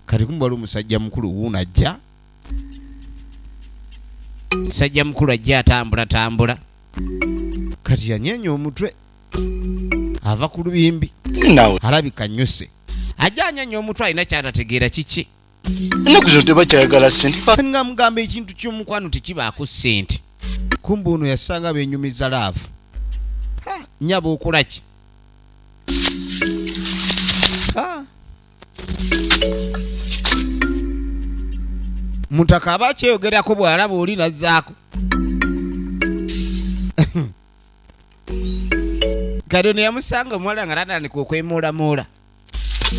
A: Kati kumbala omusajja mukulu wuuno ajja. Sajja mukulu ajja atambula. Kati yanyeenya omutwe. Ava ku lubimbi. Alabika nnyuse. Ajja anyeenya omutwe alina kyatategeera kiki.
D: Ennaku zino tebakyayagala ssente.
A: Nga mugamba ekintu ky'omukwano tekibaako ssente. Kumbe ono yasanga benyumiza laavu. Nnyaba okola ki? Mutaka aba kyeyogerako bw'alaba oli nazzaako. Kado ne yamusanga omuwala nga natandika okwemuulamula.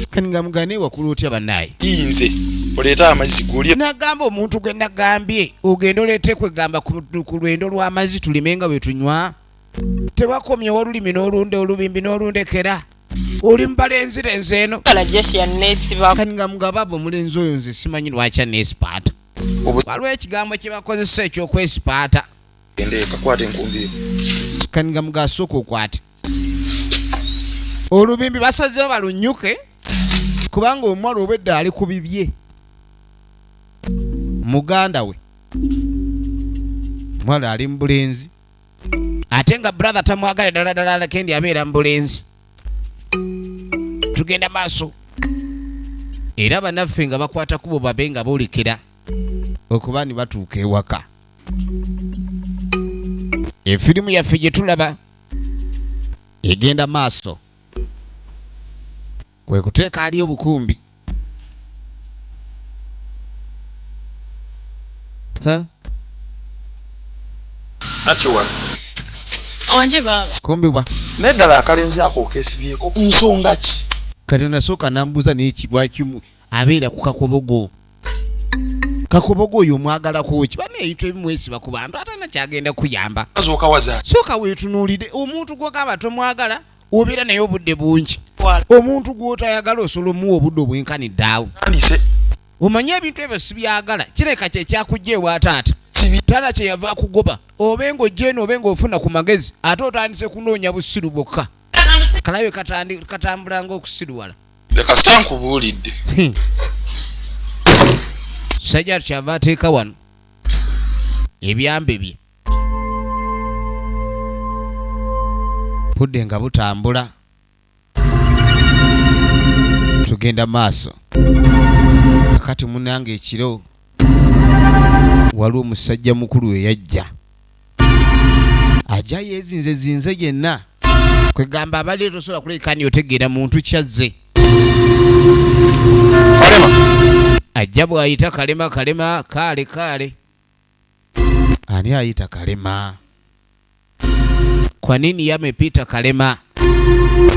A: Kani nga mugane wakulu otya bannaye?
D: Yinze oleeta amazzi g'olya.
A: Nagamba omuntu gwe nagambye ogenda oleete kwegamba ku lwendo lw'amazzi tulimenga bwe tunywa. Tewakomyewo olulimi n'olunda olubimbi n'olundekera. Oli mubalenzirenze eno. Kani nga mugababa omulenzi oyo nze simanyi lwaki aneesipaata. Waliwo ekigambo kye bakozesa ekyokwesipaata. Kani nga mugasooka okwate. Olubimbi basazeewo balunnyuke kubanga omuwala obwedda ali ku bibye. Muganda we mwala ali mu bulenzi ate nga brother tamwagala ddala kendi abeera mu bulenzi. Tugenda maaso era bannaffe nga bakwata kubo babe nga boolekera okuba ni batuuka ewaka. Efirimu yaffe gye tulaba egenda maaso kwe kuteeka ali obukumbi.
D: Achiwa.
E: Wanje baba.
A: Kumbibwa.
D: Nedala akalenzi ako okesibyeko nsonga ki?
A: Kati nasooka nambuuza n'ekibwa kimu abeera ku Kakobogo. Kakobogo oyo omwagalako ki? Bano ebintu ebimwesiba ku bantu ate nakyagenda kuyamba.
D: Azooka waza.
A: Sooka weetunuulire omuntu gw'ogamba tomwagala obeera naye obudde bungi. Omuntu gw'otayagala osobola omuwa obudde obwenkanidde awo. Omanye ebintu ebyo si byagala kireka kye kyakujja ewa taata. Taata kye yava kugoba obe ng'ojjeeno obe ng'ofuna ku magezi ate otandise kunoonya busiru bwokka. Kalabe katambula ng'okusiruwala.
D: Leka sitankubuulidde.
A: Sajja kyava ateeka wano ebyambe bye. Budde nga butambula. Tugenda maaso. Kakati munange ekiro waliwo omusajja mukulu eyajja. Ajja yeezinze yenna. Kwegamba abali tosobola kulekani otegeera muntu kyazze. Ajja bw'ayita Kalema kale. Ani ayita Kalema? Kwa nini yamepita Kalema?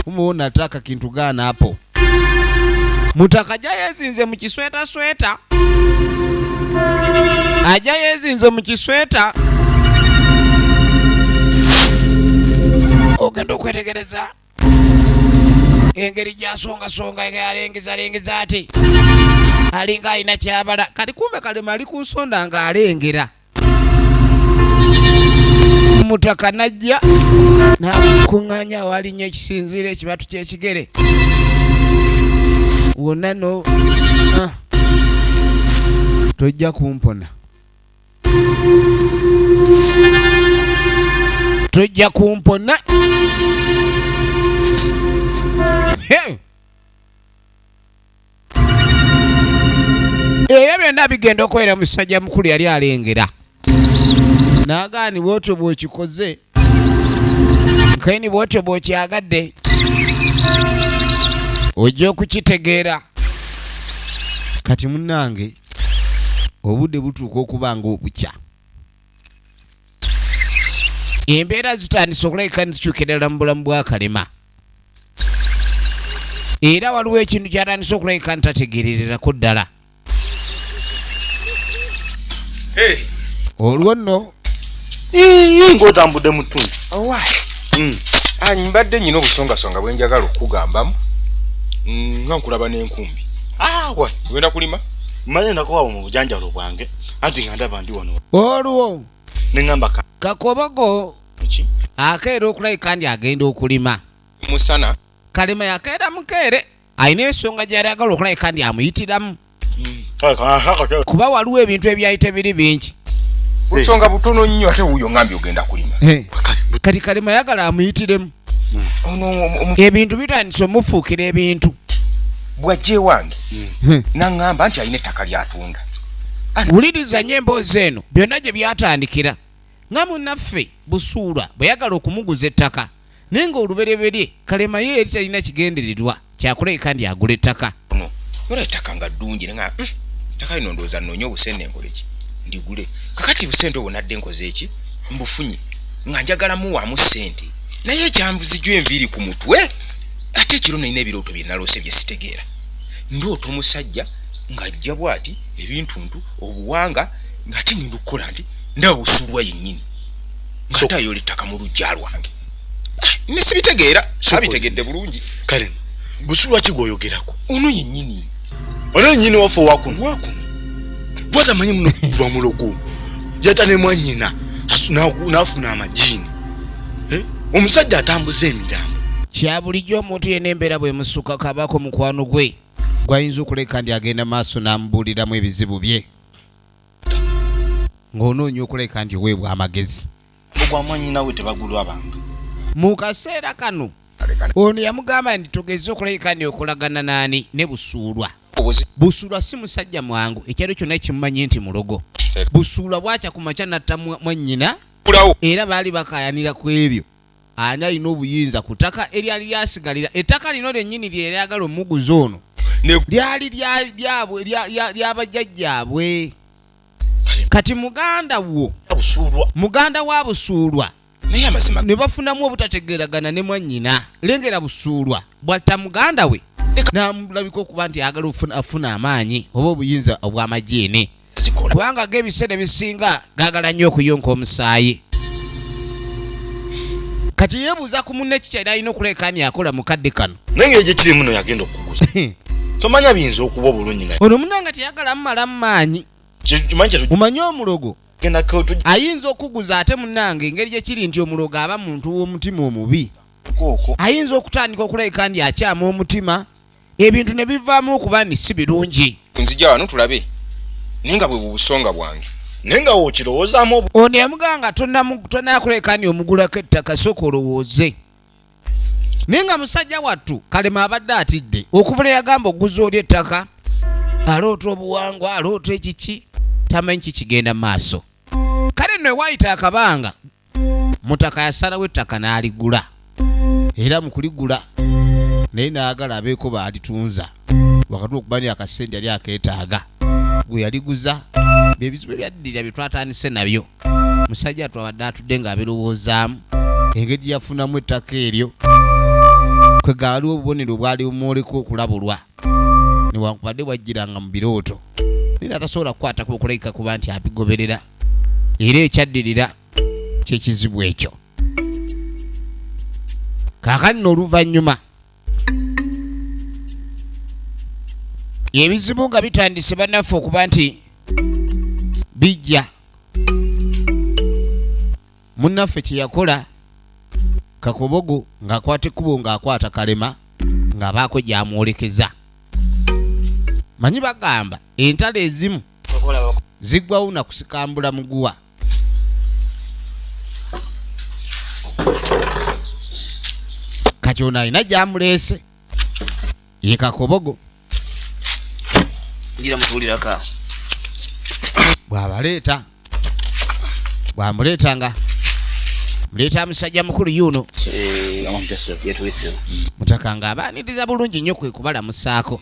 A: Umuona ataka kintu gani hapo? Mutakaja yezinze mu kisweta. Ajja yezinze mu kisweta. Ogenda okwetegereza engeri gyasonga yalengeza ati alinga alina kyabala kati kumbe Kalema ali ku nsonda nga alengera. Mutaka najja nakuŋŋaanya walinnya ekisinziiro ekibatu ky'ekigere wonna no tojja kumpona. Tojja kumpona. Ebyo byonna bigenda okwera musajja mukulu yali alengera. Nagaani bwotyo bw'okikoze nkaini bwotyo bw'okyagadde ojja okukitegeera. Kati munnange obudde butuuka okuba nga obukya. Embeera zitandise okulabika zikyukirira mu bulamu bwa Kalema. Era waliwo ekintu kyatandise okulabika ntategeererako ddala. Olwo nno
D: ng'otambudde mu ttuntu.
B: Mbadde nnyina obusongasonga bwe njagala okugambamu nga nkulaba n'enkumbi. Wenda kulima?
D: Manye nakowaabo mu bujanjalo bwange anti nga ndaba ndi wano.
A: Olwo
D: neŋŋamba
A: Kakobogo akeera okulabika ndi agenda okulima.
B: Musana
A: Kalema yakeera mukeere alina ensonga gy'ali agala okulabika ndi amuyitiramu. Kuba waliwo ebintu ebyayite biri bingi.
B: Busonga butono nnyo ate wuuyo ngambye ogenda kulima.
A: Kati Kalema yagala amuyitiremu. Ebintu bitandise omufuukira ebintu.
B: Bwajje wange naŋŋamba nti alina ettaka lyatunda.
A: Wuliriza nnyo emboozi eno byonna gye byatandikira. Nga munnaffe Busuulwa bwe yagala okumuguza ettaka naye ng'olubereberye Kalema ye eri talina kigendererwa kyakulabika ndi agula ettaka.
B: Olwa ettaka nga ddungi nga ettaka lino ndowooza nnoonye obusente nkole ki ndigule. Kakati busente obwo nadde nkoze eki mbufunye nga njagala muwaamu ssente naye ekyanvuzijjo enviiri ku mutwe. Ate ekiro nalina ebirooto bye naloose bye sitegeera. Ndoota omusajja ng'ajja bw'ati ebintuntu obuwanga ng'ate ngenda okukola nti ndaba Busuulwa yennyini ng'ate ayoola ettaka mu luggya lwange. Ne sibitegeera saabitegedde bulungi.
D: Kale Busuulwa ki gw'oyogerako?
B: Ono yennyini.
D: Ono yennyini waffe owakuno. Bw'atamanyi muno lwa mulogo yata ne mwannyina n'afuna amajiini. Omusajja atambuza emirambo.
A: Kya bulijjo omuntu yenna embeera bwe musuka kabako mukwano gwe gwayinza okuleka ndi agenda maaso n'amubuuliramu ebizibu bye ng'onoonya okuleka ndi weebwa amagezi.
D: Ogwa mwannyina we tebagulwa bantu.
A: Mu kaseera kano ono yamugamba nti tugeze okuleka ndi okulagana naani ne Busuulwa. Busuulwa si musajja mwangu ekyalo kyonna kimumanyi nti mulogo. Busuulwa bw'akya ku makya n'atta mwannyina era baali bakayanira ku ebyo ani alina obuyinza ku ttaka eryali lyasigalira. Ettaka lino lyennyini lyeyagala omuguzi ono lyali lyabajjajjaabwe. Kati muganda wa Busuulwa ne bafunamu obutategeeragana ne mwannyina. Lengera Busuulwa bwatta muganda we n'amulabika okuba nti ayagala afuna amaanyi oba obuyinza obw'amajeene, kubanga ag'ebiseera ebisinga gaagala nnyo okuyonka omusaayi. Kati yeebuuza ku munne kikyali alina okulekaani akola mukadde kano.
D: Naye ng'egye kiri muno yagenda okukuguza. Tomanya biyinza okuba obulungi nga
A: ono munanga teyagala mmalamu maanyi. Omanyi omulogo ayinza okuguza ate munange engeri gye kiri nti omulogo aba muntu w'omutima omubi. Ayinza okutandika okulabika ndi akyama omutima, ebintu ne bivaamu okuba ni si birungi.
B: Nzija wano tulabe naye nga bwe busonga bwange.
D: naye nga wokirowoozaamu
A: ono yamuganga tonakuleka ni omugulako ettaka sooka olowooze. Naye nga musajja wattu Kalema abadde atidde okuvula yagamba oguza oli ettaka aloota obuwangwa aloota ekiki tamanyi kikigenda maaso. Kale nno ewayita akabanga mutaka yasalawo ettaka n'aligula, era mu kuligula naye n'agala abeeko baalitunza wakati okuba ni akasente yali akeetaaga. Gwe yaliguza byebizibu ebyaddira bye twatandise nabyo. Musajja twabadde atudde ng'abirowoozaamu engeri yafunamu ettaka eryo kwe gaali obubonero bwali bumwoleko okulabulwa newankubadde wajjiranga mu birooto naye atasobola kukwatako okulabika kuba nti abigoberera, era ekyaddirira kyekizibu ekyo. Kaakati nno oluvannyuma ebizibu nga bitandise bannaffe okuba nti bijja, munnaffe kye yakola Kakobogo ng'akwata ekkubo ng'akwata Kalema ng'abaako gy'amwolekeza. Manyi bagamba entale ezimu ziggwawo na kusikambula muguwa. Kati ono alina gy'amuleese ye Kakobogo.
H: Ngira mutuuliraka
A: bw'amuleetanga muleeta musajja mukulu yuno mutaka nga abaaniriza bulungi nnyo kwe kubalamusaako.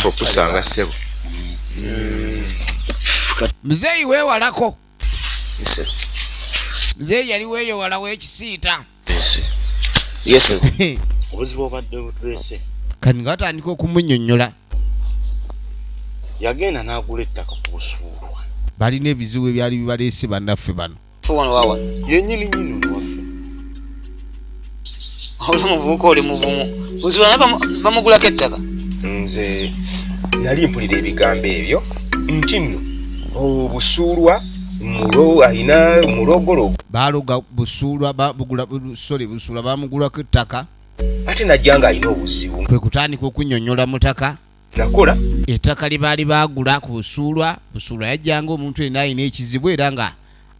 B: Okusanga ssebo
A: muzeeyi weewalako, muzeeyi yali weeyowala w'ekisiita.
D: obuzibu obadde butuleese.
A: Kati nga batandika okumunnyonnyola
D: yagenda n'agula ettaka ku Busuulwa.
A: balina ebizibu ebyali bibaleese bannaffe bano.
D: yennyini nnyini waffe
H: oli muvubuka oli muvumu Busuulwa bamugulako ettaka.
B: nze nali mpulira ebigambo ebyo nti nno Obusuulwa alina mulogologo
A: baaloga Busuulwa Busuulwa bamugulako ettaka
B: ate najja ng'alina obuzibu.
A: kwe kutandika okunnyonnyola mutaka
B: nakola
A: ettaka lye baali baagula ku Busuulwa yajjanga omuntu yenna alina ekizibu era nga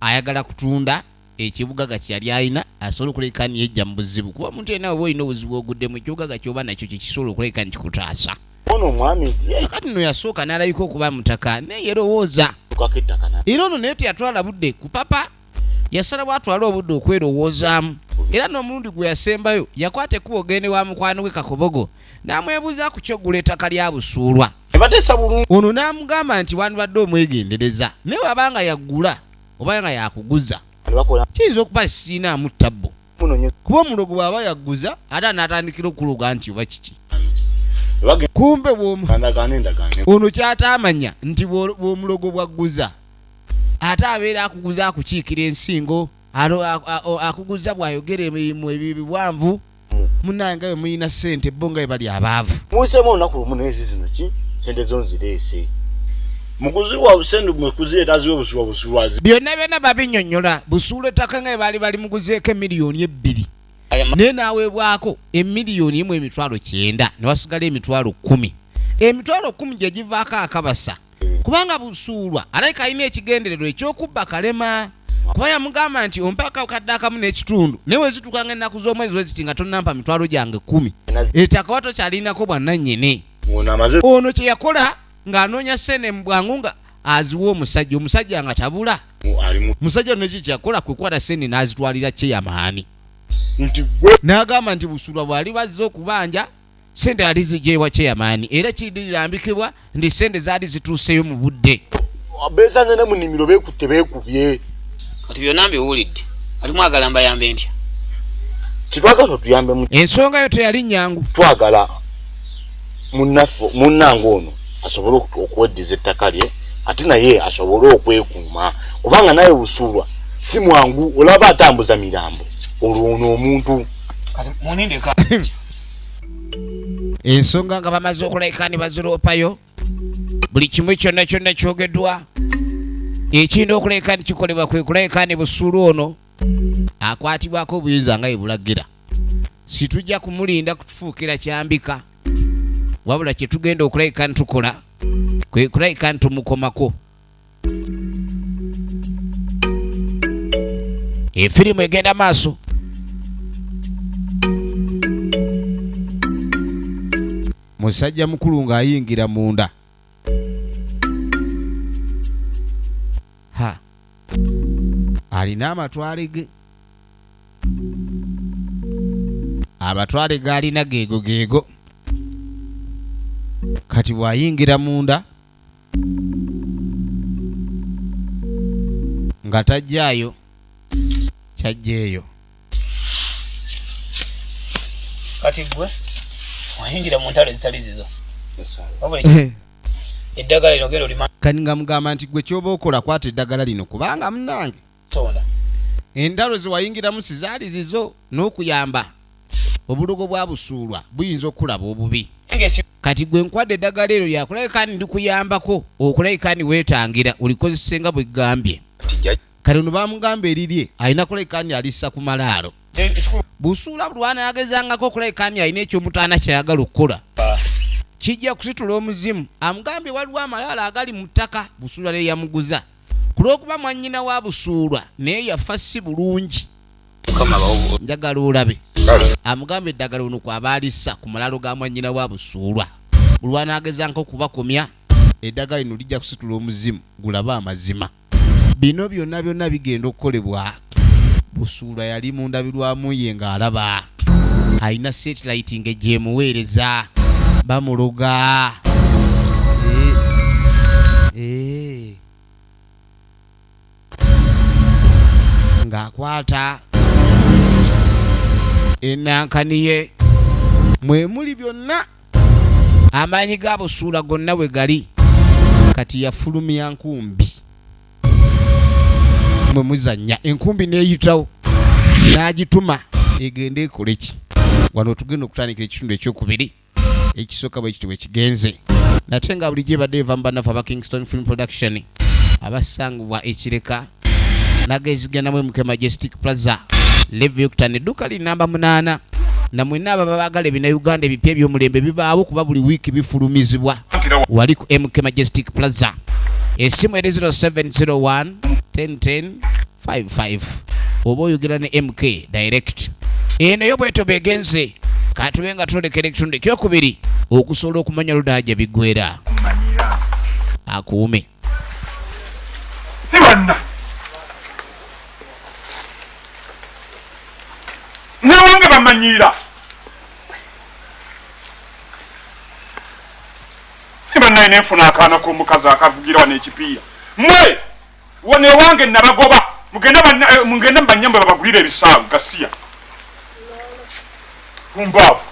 A: ayagala kutunda ekibugaga kye yali alina asobola okuleka ni yejja mu buzibu, kuba omuntu yenna oba olina obuzibu ogudde mu kibugaga kyoba nakyo kyekisobola okuleka ni kikutaasa.
D: ono omwami
A: kati nno yasooka n'alabika okuba mutaka naye yerowooza era ono naye teyatwala budde ku papa, yasalawo atwale obudde okwerowoozaamu. Era n'omulundi gwe yasembayo yakwata ekkubo ogende wa mukwano gwe Kakobogo n'amwebuuza ku kyoggula ettaka lya Busuulwa. Ono n'amugamba nti wandibadde omwegendereza naye wabanga yaggula oba nga yakuguza kiyinza okuba sikiinaamu ttabbo, kuba omulogo bw'aba yagguza ate n'atandikira okuluga nti oba kiki. Kumbe ono kyataamanya nti bw'omulogo bwagguza ate abeera akuguza akukiikira ensingo, akuguza bw'ayogera emirimu ebiwanvu munnange we muyina ssente bo nga we bali abaavu.
D: muwisemu olunaku lumu n'ezi zino ki sente zo nzireese. mukuzi wa busente mukuzi etaziwe Busuulwa
A: byonna babinnyonnyola. Busuulwa ettaka nga we baali balimuguzeeko $2,000,000 naye n'aweebwako $1,900,000 ne wasigala $10,000,000. $10,000,000 gye givaako akabasa, kubanga Busuulwa alabika alina ekigendererwa eky'okubba Kalema, kuba yamugamba nti ompaka kadde akamu n'ekitundu naye wezitukanga ennaku z'omwezi weziti nga tonnampa $10,000 gyange 10 ettaka wato kyalinako bwannannyini. Ono kye yakola ng'anoonya ssene mu bwangu nga aziwa omusajja nga tabula musajja nekikyakola kwekwata sente n'azitwalira kyeyamaani n'agamba nti Busuulwa bwali bazze okubanja sente ali zijeewa kyeyamaani era kirirambikibwa ndi sente zaali zituuseyo mu budde
D: abeesanga ne mu nnimiro beekutte beekubye
H: kati byonna mbiwulidde ali mwagala mbayambe ntya
D: kitwagala tuyambe
A: ensonga yo teyali nnyangu
D: twagala munnange ono asobole okuweddiza ettaka lye ate naye asobole okwekuuma kubanga naye Busuulwa si mwangu olaba atambuza mirambo olwono omuntu
A: ensonga nga bamaze okulabika ne baziroopayo buli kimu kyonna kyogeddwa ekindi okulabika ne kikolebwa kwe kulabika ne Busuulwa ono akwatibwako obuyinza nga ebulagira situjja kumulinda kutufuukira kyambika wabula kye tugenda okulabika ne tukola kwe kulabika ne tumukomako efirimu egenda maaso musajja mukulu ng'ayingira munda alina amatwale ge amatwale g'alina geego kati bw'ayingira munda nga tajjaayo kyajjeeyo
H: kati gwe wayingira mu ntalo ezitali zizo eddagala lino genda olima
A: kani nga mugamba nti gwe kyoba okola kwata eddagala lino kubanga munnange
H: tonda
A: endalo ze wayingiramu si zaali zizo n'okuyamba obulogo bwa Busuulwa buyinza okulaba obubi kati gwe nkwadde eddagala eryo lyakulabika ndi kuyambako okulabika ni weetangira olikozesa nga bwe ggambye kati ono bamugamba erirye alina kulabika ni alissa ku malaalo Busuulwa bulwana yagezangako okulabika ni alina ekyomutaana kyayagala okukola kijja kusitula omuzimu amugambye waliwo amalaalo agali mu ttaka Busuulwa naye yamuguza ku lw'okuba mwannyina wa Busuulwa naye yafa si bulungi njagala olabe amugambye eddagala ono kwaba alissa ku malaalo ga mwannyina wa Busuulwa bulwana agezanko okubakomya eddagala lino lijja kusitula omuzimu gulaba amazima bino byonna bigenda okukolebwa Busuulwa yali mu ndabirwamu ye ng'alaba alina satellite ng'egyemuweereza bamuloga ng'akwata enankaniye mwe muli byonna amaanyi ga Busuulwa gonna we gali kati yafulumya nkumbi mwe muzannya enkumbi neeyitawo n'agituma egende ekole ki wano tugenda okutandikira ekitundu ekyokubiri ekisooka bwe kitibwe kigenze nate nga bulijjo ebadde eva mu bannafu aba Kingston Film Production abasangibwa ekireka nageziganamu MK Majestic Plaza Levi Octane edduuka liri namba 8 na mwenna ababa baagala ebinnauganda ebipya eby'omulembe bibaawo kuba buli wiiki bifulumizibwa wali ku MK Majestic Plaza esimu eri 0701 1010 55 oba oyogera ne MK direct eno yo bweto begenze katube nga tulekera ekitundu ekyokubiri okusobola okumanya ludaaja biggwera akuume
G: tibanna newange bamanyiira tibannaye nenfuna akaana k'omukazi akavugira wano ekipiira mwe newange nabagoba mugende mubanyambe babagulira ebisaabu gasiya kumbaavu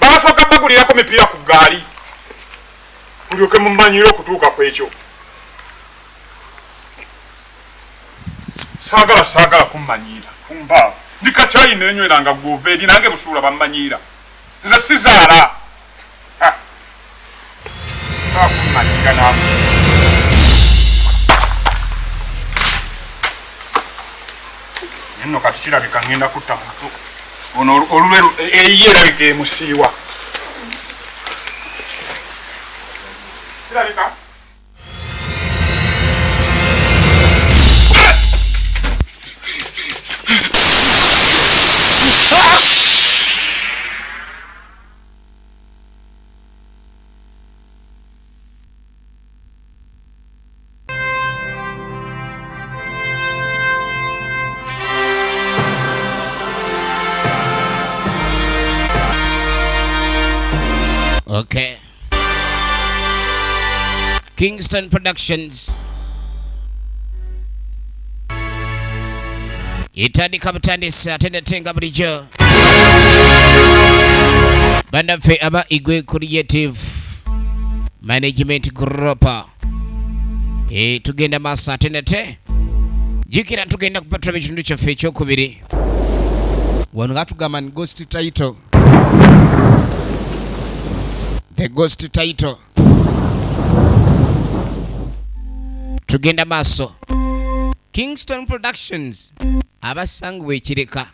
G: basooka bagulirako mipiira ku gaali kulyoke mumanyire okutuuka ku ekyo saagala kummanyiira kumbaavu ndi kacyayi nenyweranga gwova eri nange Busuulwa bammanyiira nze sizaala kummanyiira nawe nno kati kirabika ngenda kutta muntu ono olulwe eriye erabika emusiiwa kirabika
A: Kingston Productions itandika butandisa atendatenga bulijjo bandaffe aba Igwe Creative Management Group tugenda maaso atendate jikira tugenda kupata ekitundu kyaffe ekyokubiri wano gatugamba ni Ghost Title. The Ghost Title tugenda maaso Kingston Productions abasangu ekireka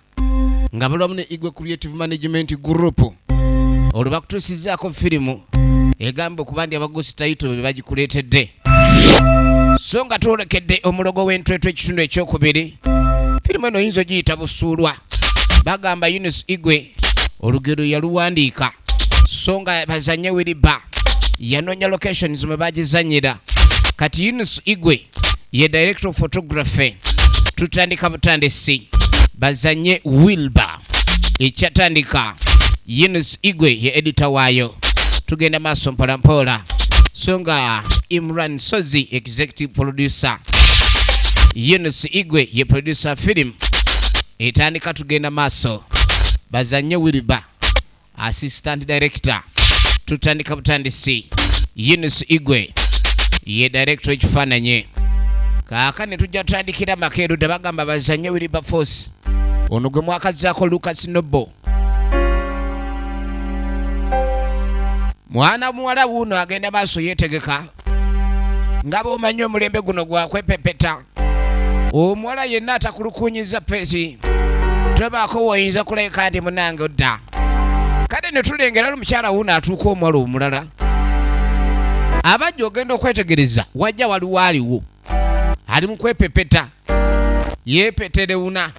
A: nga balamu ne Igwe Creative Management Group oluba kutusizaako firimu egamba okubandi aba Ghost Title be bagikuleetedde so nga twolekedde omulogo w'entwetwe ekitundu ekyokubiri firimu eno yinza ogiyita busuulwa bagamba Eunice Igwe olugero yaluwandiika so nga bazanye wiriba yanoonya locations mwe bagizanyira kati Eunice Igwe ye director of photography tutandika butandisi bazanye Wilba ekyatandika Eunice Igwe ye editor waayo tugenda maaso mpolampola so nga Imran Sozi executive producer Eunice Igwe ye producer film etandika tugenda maaso bazanye Wilba assistant director tutandika butandisi Eunice Igwe ye director ekifaananyi kaakane tujja tutandikira Makeru bagamba bazanye Wilba Force ono gwe mwakazaako Lucas Nobo mwana muwala wuno agenda maaso yeetegeka nga bw'omanyi omulembe guno gwakwepepeta omuwala yenna atakulukunyiza pesi tobaako woyinza kuleka nti munange odda kale ne tulengera omukyala wuno atuuka omuwala omulala abajja ogenda okwetegereza wajja waliwo aliwo ali mu kwepepeta yeepeterewuna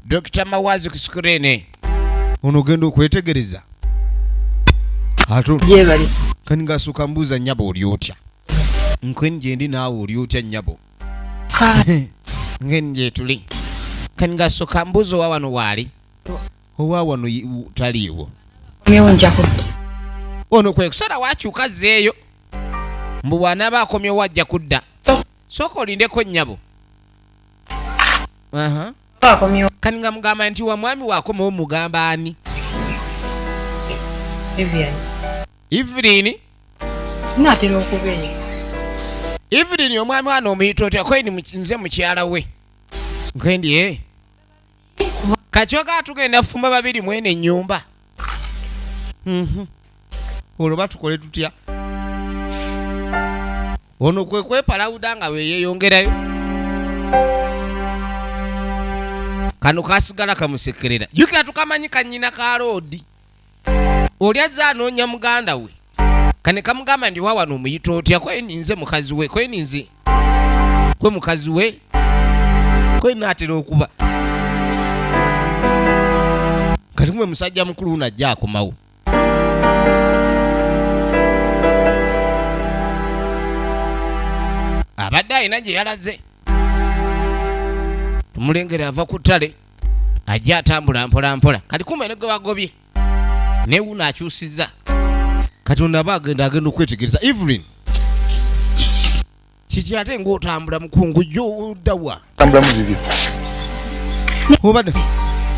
A: Dr. Mawazi kusikurene ono ogenda okwetegereza
H: Jebali
A: kani ngasuka mbuuza nnyabo oli otya nkweni gye ndi naawe oli otya nnyabo ngeni gye tuli kani ngasuka mbuuza owa wano waali owa wano taliiwo ono kwe kusala wakyuka zeeyo mbu bw'anaaba akomyewo wajja kudda sooka olindeko nnyabo kani nga mugamba nti wa mwami waakomawo mugamba ani Evelyn
H: natera okubeera
A: Evelyn omwami wano omuyita otya kweni nze mukyala we nkwendi kacyoka tugenda fumba babiri mwene ennyumba olwo batukole tutya ono kwe kwepalawuda nga weyeeyongerayo kano kasigala kamusekerera jukira tukamanyi kanyina ka loodi oli azze anoonya muganda we kane kamugamba ndi wawano omuyita otya kweninze mukazi we kweninze kwe mukazi we kwenaatera okuba kati mwe musajja mukulu unajja akomawo abadde alina gye yalaze tumulengere ava ku ttale ajja atambula mpolampola kati kumene gwe bagobye naye wuno akyusizza katonda aba agenda okwetegereza Evelyn kiki ate ng'otambula mukungu jjo oddawa obadde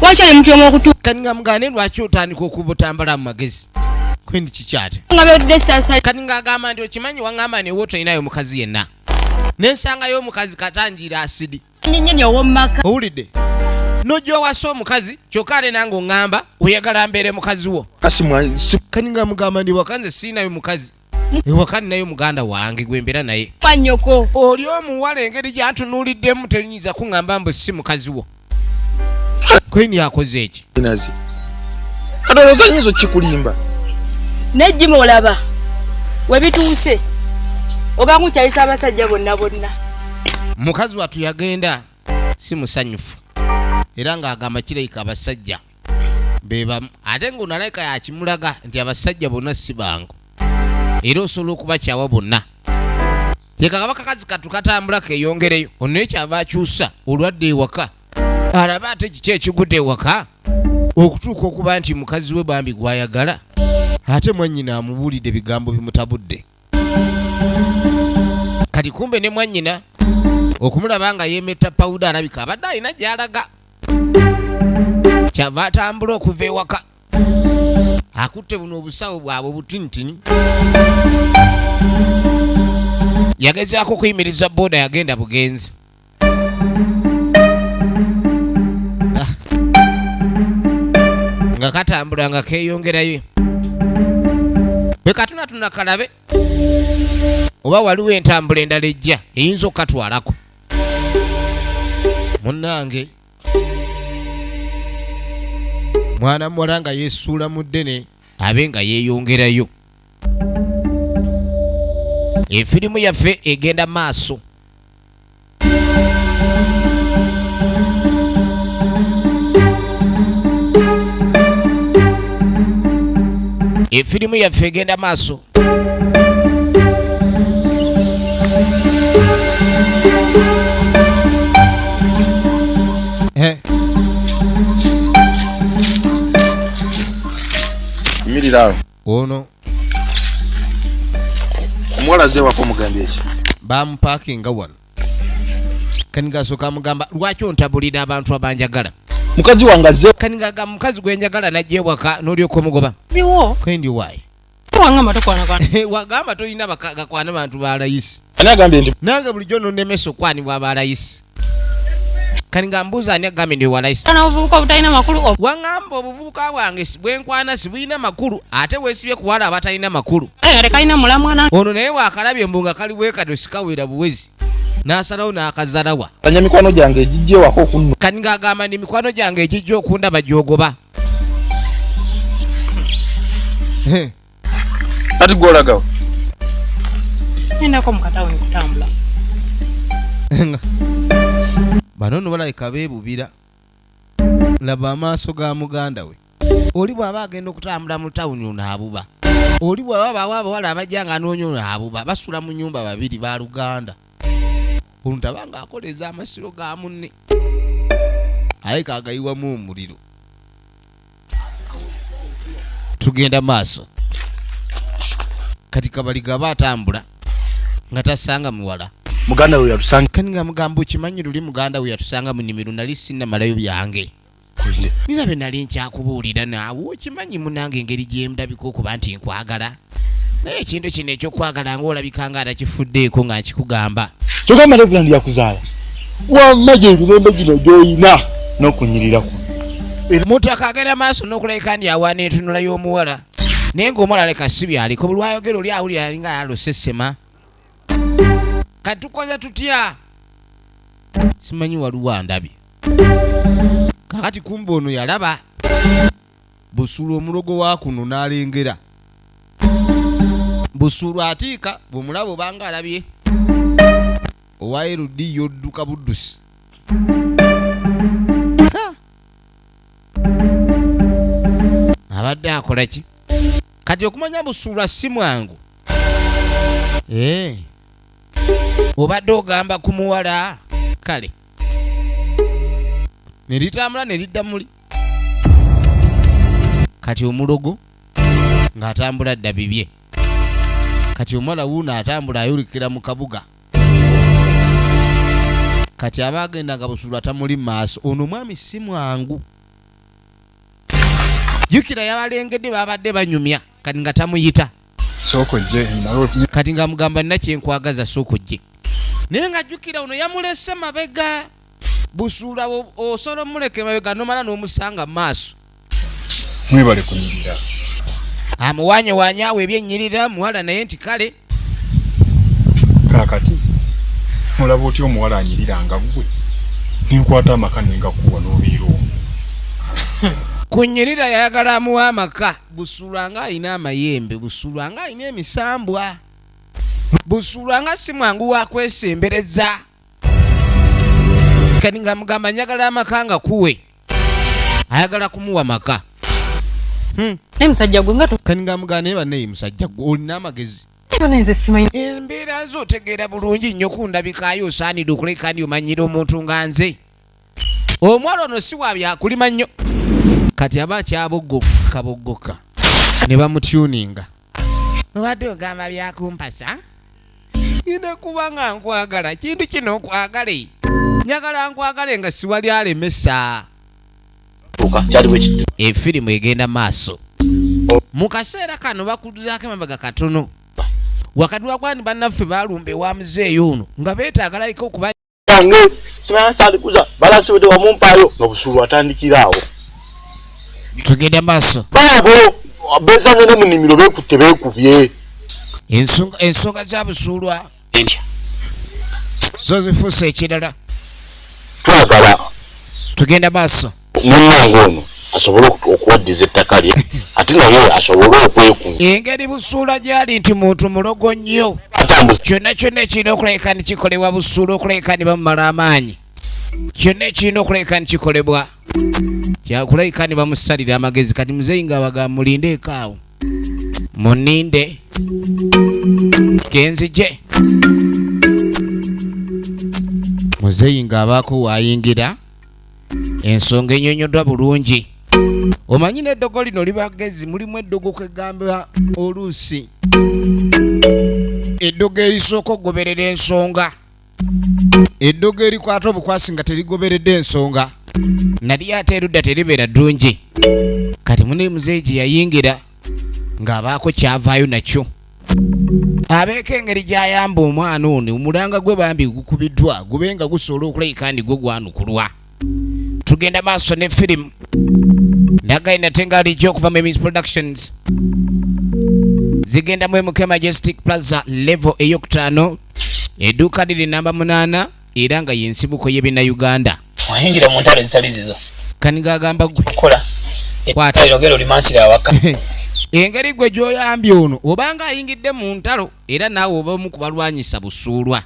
F: wakyali muti omu okutu
A: kati nga mugane lwaki otandika okuba otambula mu magezi kwendi kiki ate
F: nga byodde sitasa
A: kati ng'agamba nti okimanyi waŋŋamba newe otolinayo mukazi yenna nensangayo omukazi katangiira asidi
F: nyenyeni ow'omumaka
A: owulidde nojja owasa omukazi kyokka ate nange oŋŋamba oyagala mbeere mukazi wo kani nga mugamba ndi waka nze siinayo mukazi ewaka ninayo muganda wange gwe mbeera naye
F: panyoko
A: oli omuwala engeri gyantunuuliddemu tenyinza kuŋŋamba mbu si mukazi wo kweni akoze eki
B: katolooza nyinza okikulimba
F: nejjima olaba webituuse ogamba nkyalisa abasajja bonna bonna
A: mukazi watu yagenda si musanyufu era ng'agamba kirayika abasajja bebamu ate ng'onalayika yakimulaga nti abasajja bonna si bangu era osobola okubakyawa bonna tekakaba kakazi katu katambula keeyongereyo ono naye kyava akyusa olwadde ewaka alaba ate kiki ekigudde ewaka okutuuka okuba nti mukazi we bambi gwayagala ate mwannyina amubulidde ebigambo bimutabudde. Kati kumbe ne mwannyina okumulaba nga yeemetta pawuda alabika abadde alina gy'alaga. Kyava atambula okuva ewaka. Akutte buno obusawo bwabwe obutintini. Yagezaako okuyimiriza booda yagenda bugenzi. Nga katambula nga keeyongerayo. Bwe katunatuna kalabe oba waliwo entambula endala ejja eyinza okukatwalako. Munnange mwana muwala nga yeesuula mu ddene abe nga yeeyongerayo. Efirimu yaffe egenda maaso. Efirimu yaffe egenda maaso.
B: Mirirawo.
A: Ono
B: omuwala ze wako mugambye ki?
A: Bamupakinga wano. Kanigasooka amugamba lwaki ontabulira abantu abanjagala.
B: Mukazi wange azze.
A: Kanigaga mukazi gwe njagala najja ewaka n'olyoka omugoba.
F: Ziwo.
A: Kwendi waayi.
F: Wangamba tokwana kwana.
A: Wagamba toyina bakwana bantu ba layisi.
B: Ani agambye ndi?
A: Nange bulijjo nonnemesa okwanibwa aba layisi. Kaniga mbuuza ani agambye ndi wa layisi.
F: Kana obuvubuka obutalina makulu.
A: Wangamba obuvubuka bwange bwenkwana si buyina makulu ate weesibye ku wala abatalina makulu.
F: Kalina mulamwana.
A: Ono naye waakalabye mbunga kali bwekado sikawera buwezi. N'asalawo n'akazalawa.
B: Anya mikwano gyange egijje wako okunno.
A: Kaniga agamba ndi mikwano gyange egijja okundaba gyogoba.
B: Ati gwolagawo.
F: Nendako mukatawe nkutambula.
A: Bano nno balabika beebubira. Laba amaaso ga muganda we. Oli bw'aba agenda okutambula mu tawuni ono abuba. Oli bw'aba bawa abawala abajja nga anoonya ono abuba. Basula mu nnyumba babiri ba Luganda. Ono tabanga akoleza amasiro ga munne. Aleka agayiwamu omuliro. Tugenda maaso. Kati kabaliga aba atambula nga tasanga muwala.
D: Muganda we yatusanga.
A: Kaniga mugambo kimanyi luli muganda we yatusanga mu nnimiro nali sinnamalayo byange. Nirabe nali nkyakubuulira naawe okimanyi munnange engeri gye ndabika okuba nti nkwagala. Naye ekintu kino ekyokwagala ng'olabika nga atakifuddeeko nga nkikugamba.
D: Kyogamba Reverend yakuzaala. Wamma gye emirembe gino gy'oyina n'okunyiriraku.
A: Mutaka agenda maaso n'okulabika ndi awaana entunula y'omuwala. Naye ng'omuwala leka si byaliko buli lwayogera oli awulira alinga yalusesema. Kati tukoze tutya? Simanyi waliwo andabye. Kakati kumbe ono yalaba Busulu omulogo wa kuno n'alengera. Busulu atiika bw'omulabo banga alabye. Owa Erudi yodduka buddusi. Abadde akola ki? Kati okumanya Busulu si mwangu. Obadde ogamba ku muwala kale. Ne litambula ne lidda muli. Kati omulogo ng'atambula dda bibye. Kati omuwala wuuno atambula ayulikira mu kabuga. Kati abaagendanga Busulu atamuli mu maaso. Ono omwami si mwangu. Jjukira yabalengedde babadde banyumya kati nga tamuyita.
B: Sookojje nawe.
A: Kati nga mugamba nina kyenkwagaza sookojje. Naye nga jjukira ono yamulese mabega. Busulu osobola omuleke mabega nomala n'omusanga mu maaso.
B: Mwebale kunyirira.
A: Amuwaanye awo ebyennyirira muwala naye nti kale.
B: Kaakati mulaba otya omuwala anyiriranga gwe ninkwata amaka nengakuwa n'obeera omwo.
A: Kunyirira yayagala amuwa amaka. Busulu anga alina amayembe. Busulu anga alina emisambwa. Busulu anga si mwangu wa kwesembereza. Kani nga mugamba njagala amaka nga kuwe. Ayagala kumuwa maka.
F: Musajja gwe ngato.
A: Kani nga mugamba naye banne musajja gwe olina amagezi.
F: Nze simanyi.
A: Embeera zo otegeera bulungi nnyo kundabikaayo osaanidde okuleka ndi omanyira omuntu nga nze. Omwala ono si wa byakulima nnyo. Kati aba akyaboggoka. ne bamutuninga. Obadde ogamba byakumpasa? Ina kubanga nkwagala kintu kino nkwagale. Njagala nkwagale nga siwali alemesa. Efirimu egenda maaso. Mu kaseera kano bakuduzaako emabega katono. Wakati wagwani bannaffe balumbe wa muzeeyo ono nga beetaagalayiko okuba
D: simanya saalikuza balasiwede wamumpaayo n'obusuulu atandikiraawo.
A: Tugenda maaso.
D: Baabo beesanga ne mu nnimiro beekutte beekubye.
A: Ensonga za busuulwa zo zifuuse ekirala.
D: Twagala
A: tugenda maaso.
D: Munnange ono asobole okuwaddiza ettaka lye ate naye asobole okwekunga.
A: Engeri busuula gyali nti muntu mulogo nnyo. Kyonna kyonna ekirina okulabika ni kikolebwa busuulu okulabika ni bamumala amaanyi. Kyonna ekirina okulabika ni kikolebwa kyakulabika ni bamusalira amagezi. Kati muzeeyi nga bagamba mulindeeko awo muninde genzije. Muzeeyi nga abaako waayingira ensonga ennyonyoddwa bulungi. Omanyi n'eddogo lino libagezi mulimu eddogo kwegamba oluusi eddogo erisooka okugoberera ensonga, eddogo erikwata obukwasi nga terigoberedde ensonga nali ate erudda teribeera ddungi. Kati mune muzeeyi gye yayingira ng'abaako kyavaayo nakyo. Abeeko engeri gy'ayamba omwana ono omulanga gwe bambi gukubiddwa gube nga gusobola okulabika ndi gwe gwanukulwa. Tugenda maaso ne firimu nagayina tengali okuva mu Emis Productions. Zigenda mu MK Majestic Plaza level ey'okutaano, edduuka liri namba 8 era nga y'ensibuko y'ebina Uganda.
H: Wayingira mu ntalo ezitali zizo
A: Kaniga agamba gwe
H: kola
A: kwata
H: erogero limansira awaka.
A: Engeri gwe gy'oyambye ono obanga ayingidde mu ntalo era naawe oba omu ku balwanyisa busuulwa.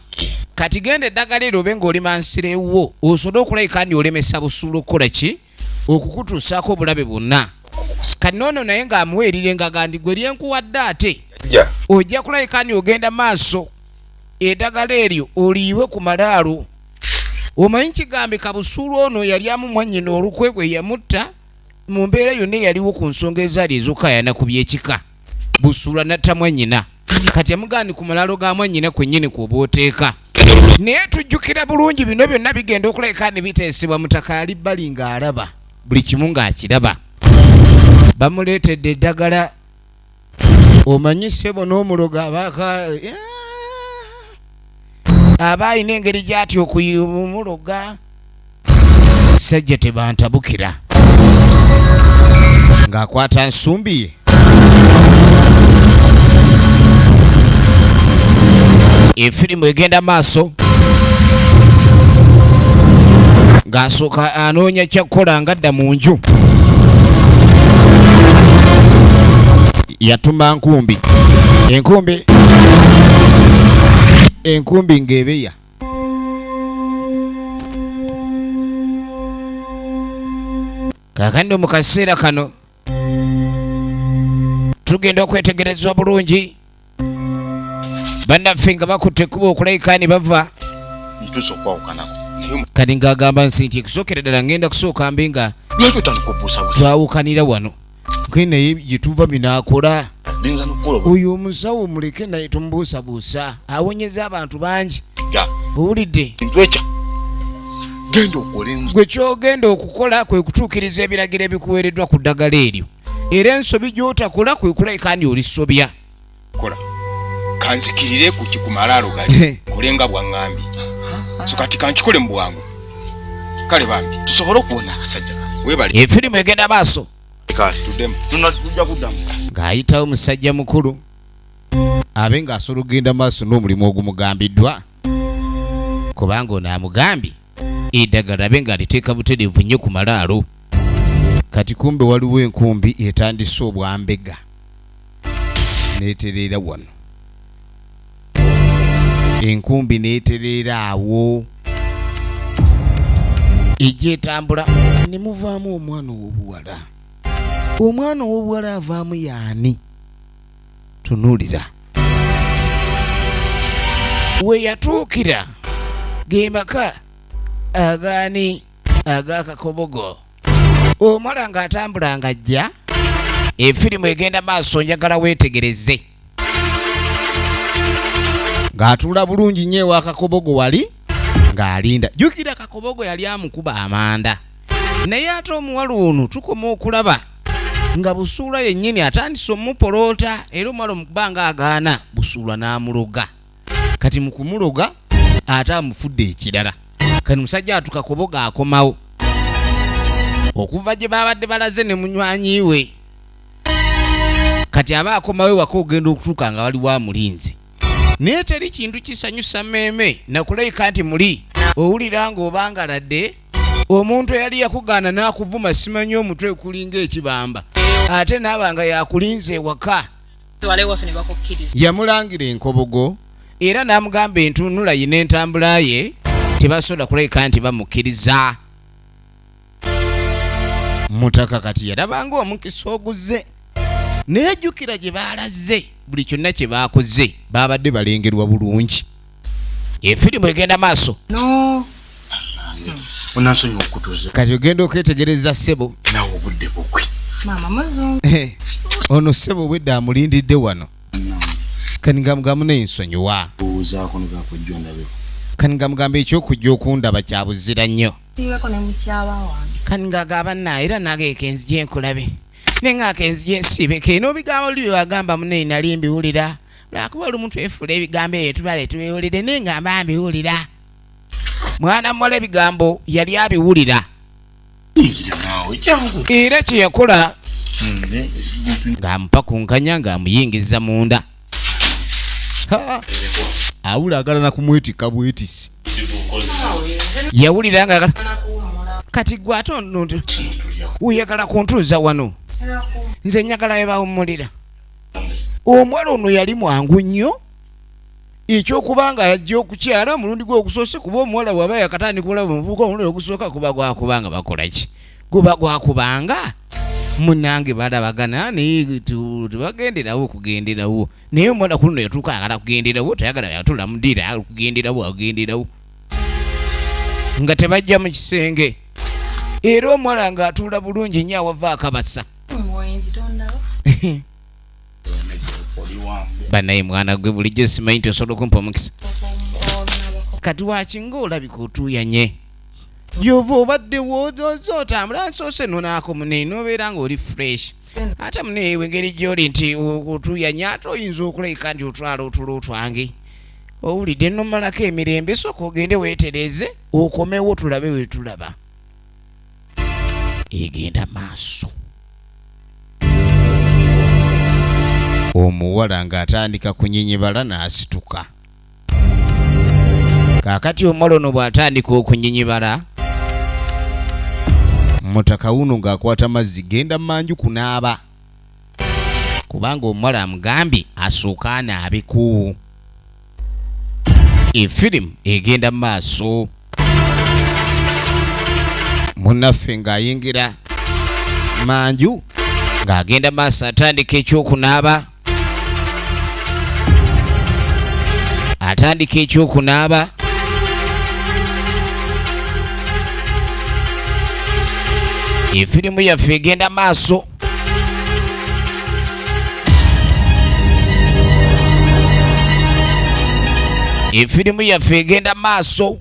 A: Kati genda eddagala eryo obe ng'oli mansirewo osobole okulabika ndi olemesa busuulu okukola ki okukutuusaako obulabe bwonna. Kati noono naye ng'amuweerire nga gandi gwe lyenkuwadde ate ojja kulabika ndi ogenda maaso eddagala eryo oliyiwe ku malaalo. Omanyi kigambika busuulu ono yali amumwannyina olukwe bwe yamutta mu mbeera yonna yaliwo ku nsonga ezaali ez'okayana ku byekika. Busuula natta mwannyina kati yamugandi ku malaalo ga mwannyina kwennyini kw'oba oteeka. Naye tujjukira bulungi bino byonna bigenda okulabika ne biteesebwa mutaka ali bbali ng'alaba buli kimu ng'akiraba. Bamuleetedde eddagala omanyi ssebo n'omuloga aba alina engeri gy'atya okumuloga. Sajja tebantabukira ng'akwata nsumbi ye. Efirimu egenda maaso ng'asooka anoonya kyakukola ng'adda mu nju. Yatuma nkumbi, enkumbi ng'ebeya. Kaakandi mu kaseera kano tugenda okwetegerezwa bulungi bannaffe nga bakutte ekkubo okulabika ni bava
D: ntuusa okwawukanako.
A: kati ng'agamba nti ekusookera ddala ngenda kusooka mbi nga
D: lwaki otandika obuusabuusa
A: twawukanira wano kwe naye gyetuva binaakola.
D: binza nokukola
A: oyo omusawo muleke naye tumubuusabuusa awonyeza abantu bangi. Owulidde
D: ntweca genda okola enzo
A: gwe kyogenda okukola kwe kutuukiriza ebiragiro ebikuweereddwa ku ddagala eryo era ensobi gy'otakola kwe kulabika ndi olisobya.
B: kola kanzikirire ku malaalo gali kulenga bwaŋŋambye so kati kankikole mu bwangu kale bambi
D: tusobole okuwona akasajja
B: webali.
A: Efirimu egenda maaso
B: tuddemu
D: tujja kuddamu
A: ng'ayitawo musajja mukulu abe ng'asobola okugenda maaso n'omulimu ogumugambiddwa kubanga ono amugambye eddagala abe ng'aliteeka butereevu nnyo ku malaalo. Kati kumbe waliwo enkumbi etandise obwambega n'etereera wano, enkumbi n'etereera awo ejja etambula ne muvaamu omwana ow'obuwala. Omwana ow'obuwala avaamu yaani? Tunuulira we yatuukira ge maka agaani ag'akakobogo. Omwana ng'atambula ng'ajja Efirimu egenda maaso njagala weetegereze. Ng'atuula bulungi nnyo ewa Kakobogo wali ng'alinda. Jjukira Kakobogo yali amukuba amanda. Naye ate omuwala ono tukoma okulaba nga Busuulwa yennyini atandise omupoloota era omuwala omukuba ng'agaana Busuulwa n'amuloga. Kati mu kumuloga ate amufudde ekirala. Kati musajja atu Kakobogo akomawo. Okuva gye babadde balaze ne munywanyi we. Kati aba akomawo ewaka ogenda okutuuka nga waliwo amulinze. Naye teri kintu kisanyusa mmeeme nakulabika nti muli owulira ng'obangaladde omuntu eyali yakugaana n'akuvuma simanyi omutwe kulinga ekibamba ate naaba nga yakulinze ewaka. Yamulangira enkobogo era n'amugamba entunula ye n'entambula ye tebasobola kulabika nti bamukkiriza. Mutaka kati yalabanga omukisa oguzze. Naye jjukira gye baalaze buli kyonna kye baakoze baabadde balengerwa bulungi. Efirimu egenda maaso.
D: Onansonyiwa okutuuza.
A: Kati ogenda okwetegereza ssebo.
D: Naawe obudde bukwe.
F: Maama muzungu.
A: Ono ssebo obwedde amulindidde wano. Kani ngamugamu n'ensonyiwa.
D: Obuuzaako ne gakujja ondabe.
A: Kani ngamugamba ekyokujja okundaba kya buzira nnyo.
F: Siibeko ne mukyala wange.
A: Kani ngagamba naye era nageeka enzije enkulabe. Nengaaka enzije ensiibeko eno bigambo bye wagamba munne nali mbiwulira. Lwakuba olumu twefuula ebigambo ebyo tubale tubiwulire naye ngamba mbiwulira. Mwana muwala ebigambo yali abiwulira. Era kye yakola ng'amupa ku nkanya ng'amuyingiza munda. Awula agala na kumwetika bwetisi. Yawulira nga kati gwe ate ono uyagala kuntuuza wano. Nze njagala bebawummulira. Omuwala ono yali mwangu nnyo. Ekyokubanga yajja okukyala mulundi gwe ogusoose kuba omuwala bw'aba yakatandika olaba omuvubuka omulundi ogusooka kuba gwakubanga bakola ki? Guba gwakubanga munnange balabagana naye tebagenderawo okugenderawo. Naye omuwala ku luno yatuuka ayagala kugenderawo tayagala yatula mudiira ayagala kugenderawo agenderawo. Nga tebajja mu kisenge. Era omuwala ng'atuula bulungi nnyo awava akabasa. Banaye mwana gwe bulijjo simanyi nti osobola okumpa omukisa. Kati wakinga olabika otuuyanye. Gy'ova obadde otambula nsoose nonaako muneyi n'obeera ng'oli fresh. Ate muneyi engeri gy'oli nti otuuyanye ate oyinza okulabika nti otwala otulo twange. Owulidde nomalako emirembe sooka ogende weetereze okomewo tulabe we tulaba. Egenda maaso. Omuwala ng'atandika kunyinyibala n'asituka. Kaakati omuwala ono bw'atandika okunyinyibala, mutaka wuno ng'akwata mazzi genda manju kunaaba. Kubanga omuwala amugambye asooka anaabeku. Efirimu egenda maaso. Munnaffe ng'ayingira manju ng'agenda maaso atandika ekyokunaaba. Atandika ekyokunaaba. Efirimu yaffe egenda maaso. Efirimu yaffe egenda maaso.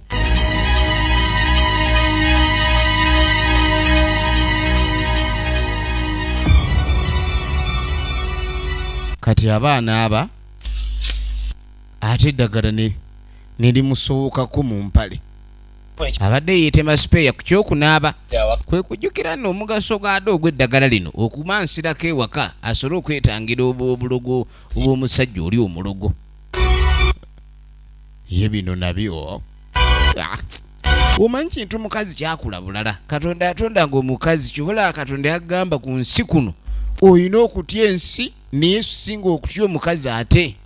A: Kati abaana aba ate eddagala ne limusookako mu mpale. Abadde yeetema sipeeya ku kyokunaaba. Kwe kujjukira nno omugaso gaadde ogw'eddagala lino okumansirako ewaka asobole okwetangira obulogo obw'omusajja oli omulogo. Ye bino nabyo. Omanyi kintu mukazi kyakula bulala. Katonda yatonda ng'omukazi kyobola Katonda yagamba ku nsi kuno oyina okutya ensi naye singa okutya omukazi ate.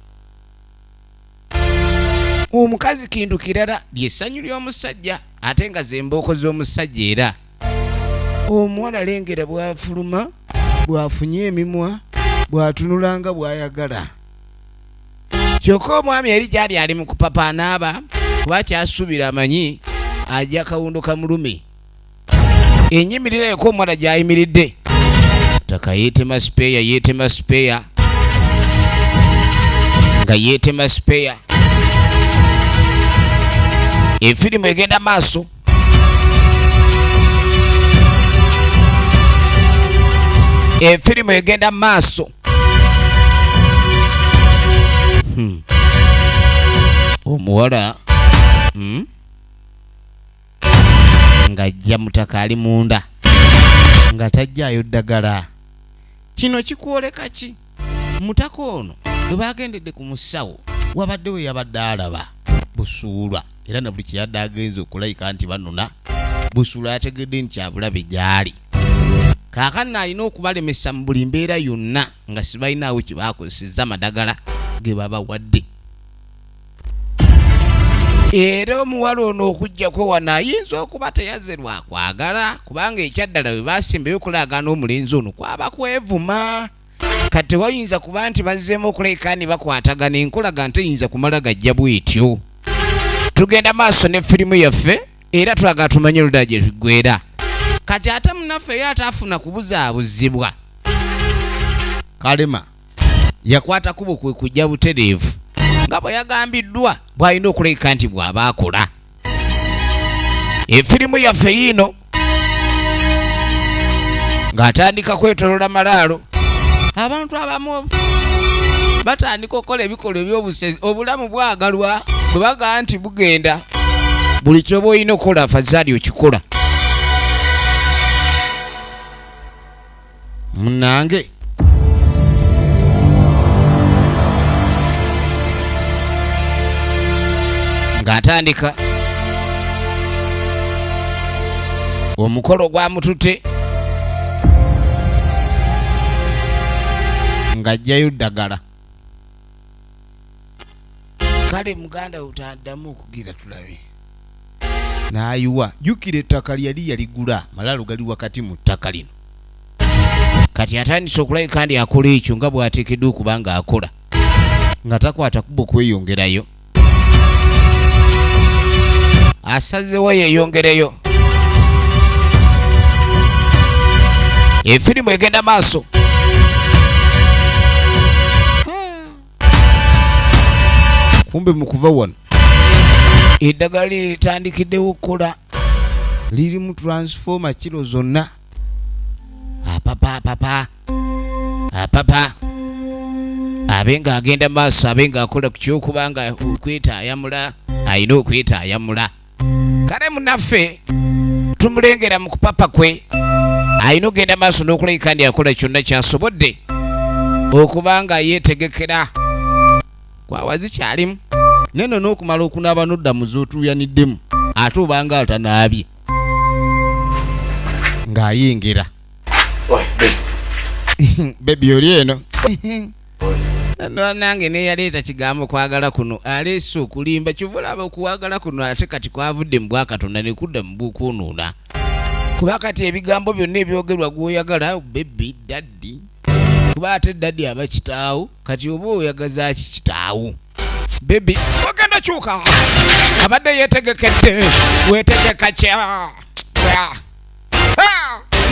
A: Omukazi kintu kirala lyessanyu ly'omusajja ate nga zembooko z'omusajja era. Omuwala lengera bw'afuluma, bw'afunye emimwa, bw'atunulanga bw'ayagala. Kyokka omwami eri gyali ali mu kupapa anaaba kuba kyasuubira amanyi ajja kawundo kamulume. Ennyimirira yokka omuwala gy'ayimiridde Mutaka yetema spare nga yetema spare. Efirimu egenda maaso. Efirimu egenda maaso. Omuwala ng'ajja Mutaka ali munda nga tajjaayo ddagala. Kino kikwoleka ki? Mutaka ono bwe bagendedde ku musawo wabaddewo yabadde alaba Busuulwa era na buli kiyadde agenze okulayika nti banona Busuulwa yategedde nti abulabe gyali. Kaakano alina okubalemesa mu buli mbeera yonna nga sibalinawo kye baakozesezza amadagala ge babawadde. Era omuwala ono okujja kwewana ayinza okuba teyazze lwa kwagala kubanga ekyaddala bwe basimbayo okulagaana omulenzi ono kwaba kwevuma. Kati wayinza kuba nti bazzeemu okuleka ne bakwatagana enkolaga nteyinza kumala gajja bwetyo. Tugenda maaso ne firimu yaffe era twagala tumanye oludda gye tuggwera. Kati ate munnaffe ye ataafuna kubuzaabuzibwa. Kalema yakwata kubo kwe kujja butereevu nga bwe yagambiddwa bw'alina okuleka nti bw'aba akola. Efirimu yaffe yiino ng'atandika kwetolola malaalo. Abantu abamu batandika okukola ebikolwa eby'obusezi. Obulamu bwagalwa bwe bagaa nti bugenda. Buli kyoba olina okukola afazaali okikola. Munnange ng'atandika omukolo gwamutute ng'ajjayo ddagala. Kale muganda utaddamu okugira tulabe. N'ayiwa jjukira ettaka lyali yaligula malaalo gali wakati mu ttaka lino. Kati atandise okulabika ndi akola ekyo nga bw'ateekeddwa okuba nga akola nga takwata kubo kweyongerayo. Asazeewo yeeyongereyo. Efirimu egenda maaso. Kumbe mu kuva wano eddagala liri litandikiddewo okukola. Liri mu transformer kilo zonna. Apapa abenga agenda maaso abenga akola ku kyokubanga okwetaayamula alina okwetaayamula. Kale munnaffe tumulengera mu kupapa kwe alina ogenda maaso n'okulabika ndi akola kyonna kyasobodde okubanga yeetegekera kwawazi kyalimu neno n'okumala okunaaba n'odda mu z'otuuyaniddemu ate obanga atanaabye ng'ayengera. Bebi oli eno nange neyaleeta kigambo kwagala kuno aleese okulimba kyovulaba okuwagala kuno ate kati kwavudde mu bwakatonda ne kudda mu bwokwonoona kuba kati ebigambo byonna ebyogerwa gw'oyagala bebi daddi kuba ate daddi aba kitaawo kati oba oyagaza ki kitaawo. Bebi ogenda kyuka abadde yeetegekedde weetegeka kya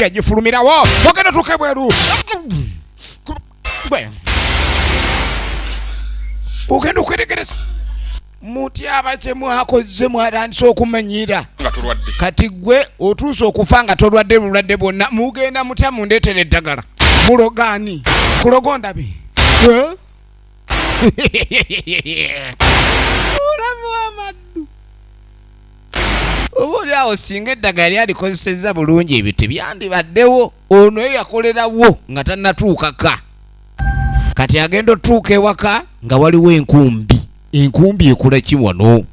A: yagifulumirawo ogenda tuuke bweru ogenda okwetegereza mutyaba kye mwakoze mwatandise okumanyira kati gwe otuuse okufa nga tolwadde bulwadde bwonna mugenda mutya mundeetera eddagala mulogaani kulogondabe olamu amaddu oba oli awo singa eddagala lyalikozesezza bulungi ebyo tebyandibaddewo. Ono ye yakolerawo nga tannatuukaka kati agenda otuuka ewaka nga waliwo enkumbi ekola ki wano.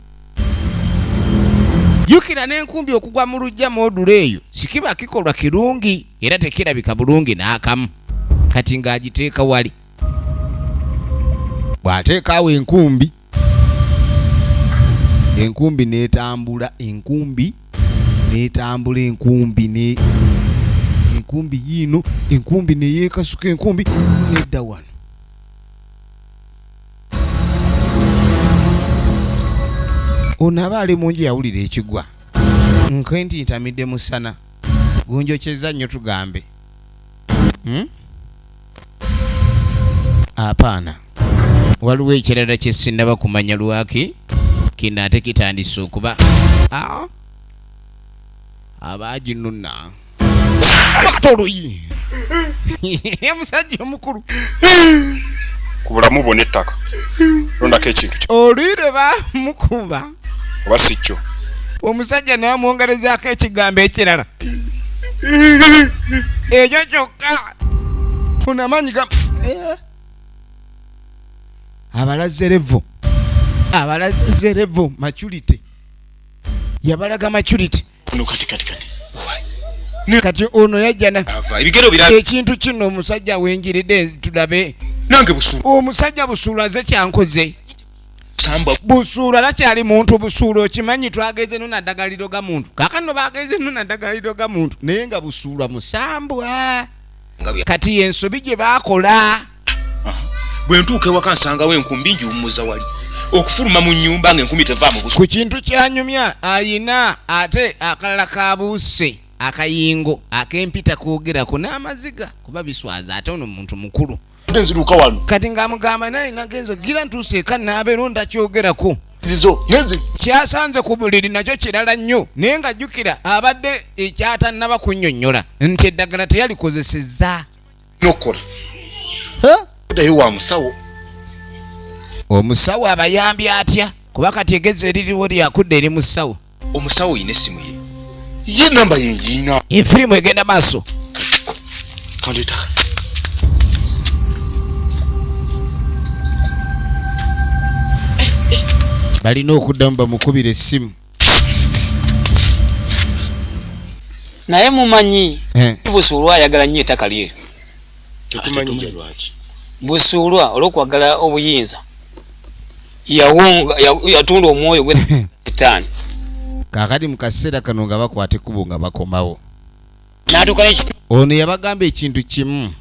A: Jjukira n'enkumbi okugwa mu luggya moodula eyo sikiba kikolwa kirungi era tekirabika bulungi n'akamu. Kati ng'agiteeka wali bw'ateekaawo enkumbi n'etambula enkumbi yiino enkumbi neyeekasuka enkumbi nedda wano. Ono aba ali mungi yawulira ekigwa nkenti ntamidde musana gunjokyeza nnyo tugambe Apana. Waliwo ekirala kye sinnaba kumanya lwaki kino ate kitandise okuba abaginunna atoluyi omusajja omukulu
G: ku bulamu bwonna ettaka londako ekintu
A: olwire bamukuba
G: oba si kyo
A: omusajja nawe amwongerezaako ekigambo ekirala ekyo kyokka kunamanyi abalazerevu maturity yabalaga maturity kati ono yajjana ekintu kino omusajja wenjiridde tulabe
B: nange Busuulu
A: omusajja Busuulu aze kyankoze Busuulu alakyali muntu Busuulu okimanyi twageze nuna ddagaliro ga muntu kakano bageze nuna ddagaliro ga muntu naye nga Busuulu musambwa kati ensobi gye bakola
B: bwe ntuuka ewaka nsangawo enkumbi njiwummuza wali okufuluma mu nnyumba ng'enkumi teva mu Busuulu
A: ku kintu kyanyumya ayina ate akalala kabuuse akayingo akempita kwogerako n'amaziga kuba biswaza ate ono muntu mukulu
D: nziruka wano
A: kati ng'amugamba naye nagenzo gira ntuuse eka naabeera ndakyogerako kyasanze ku buliri nakyo kirala nnyo naye ng'ajjukira abadde ekyatannaba kunnyonnyola nti eddagala teyalikozesezza
B: n'okukola dayo wa musawo
A: omusawo abayambi atya kuba kati egezo eririwo lyakudde eri musawo
B: omusawo yina essimu ye namba yenjiina
A: efirimu egenda maaso
B: kandeta
A: balina okuddamu bamukubira essimu
H: naye mumanyi Busuulu ayagala nnyo ettaka lye
B: tetumanyi lwaki
H: Busuulu olw'okwagala obuyinza yatunda omwoyo gwe sitaani
A: kakati mu kaseera kano nga bakwata ekkubo nga bakomawo
H: n'atuuka
A: ono yabagamba ekintu kimu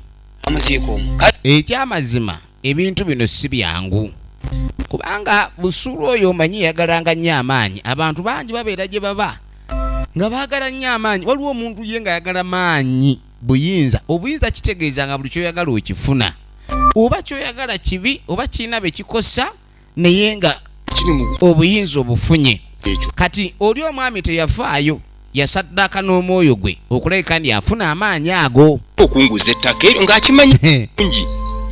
H: amusiika omu
A: ekyamazima ebintu bino si byangu kubanga Busuulu oyo omanyi yagalanga nnyo amaanyi abantu bangi babeera gye baba nga baagala nnyo amaanyi waliwo omuntu ye nga yagala maanyi buyinza obuyinza kitegeeza nga buli kyoyagala okifuna oba kyoyagala kibi oba kirina be kikosa naye nga obuyinza obufunye kati oli omwami teyafaayo yasaddaka n'omwoyo gwe okulabika ndi afuna amaanyi ago
B: okunguza ettaka eryo ng'akimanyi bungi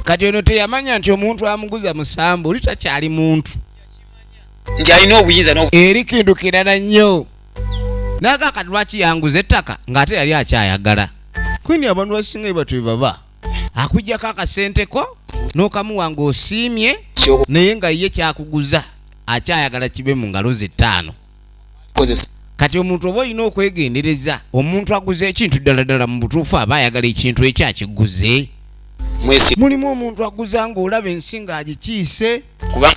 A: kati ono teyamanya nti omuntu amuguza musambu oli takyali muntu
H: nti alina obuyinza
A: eri kintu kirala nnyo naakakati lwaki yanguza ettaka ng'ate yali akyayagala kwini abantu basinga ebatwe baba akujjako akasenteko n'okamuwa ng'osiimye naye nga ye kyakuguza akyayagala kibe mu ngalo ze 5 kati omuntu oba olina okwegendereza omuntu aguza ekintu ddala mu butuufu aba ayagala ekintu ekyo akiguze mulimu omuntu aguza ng'olaba ensi ng'agikiise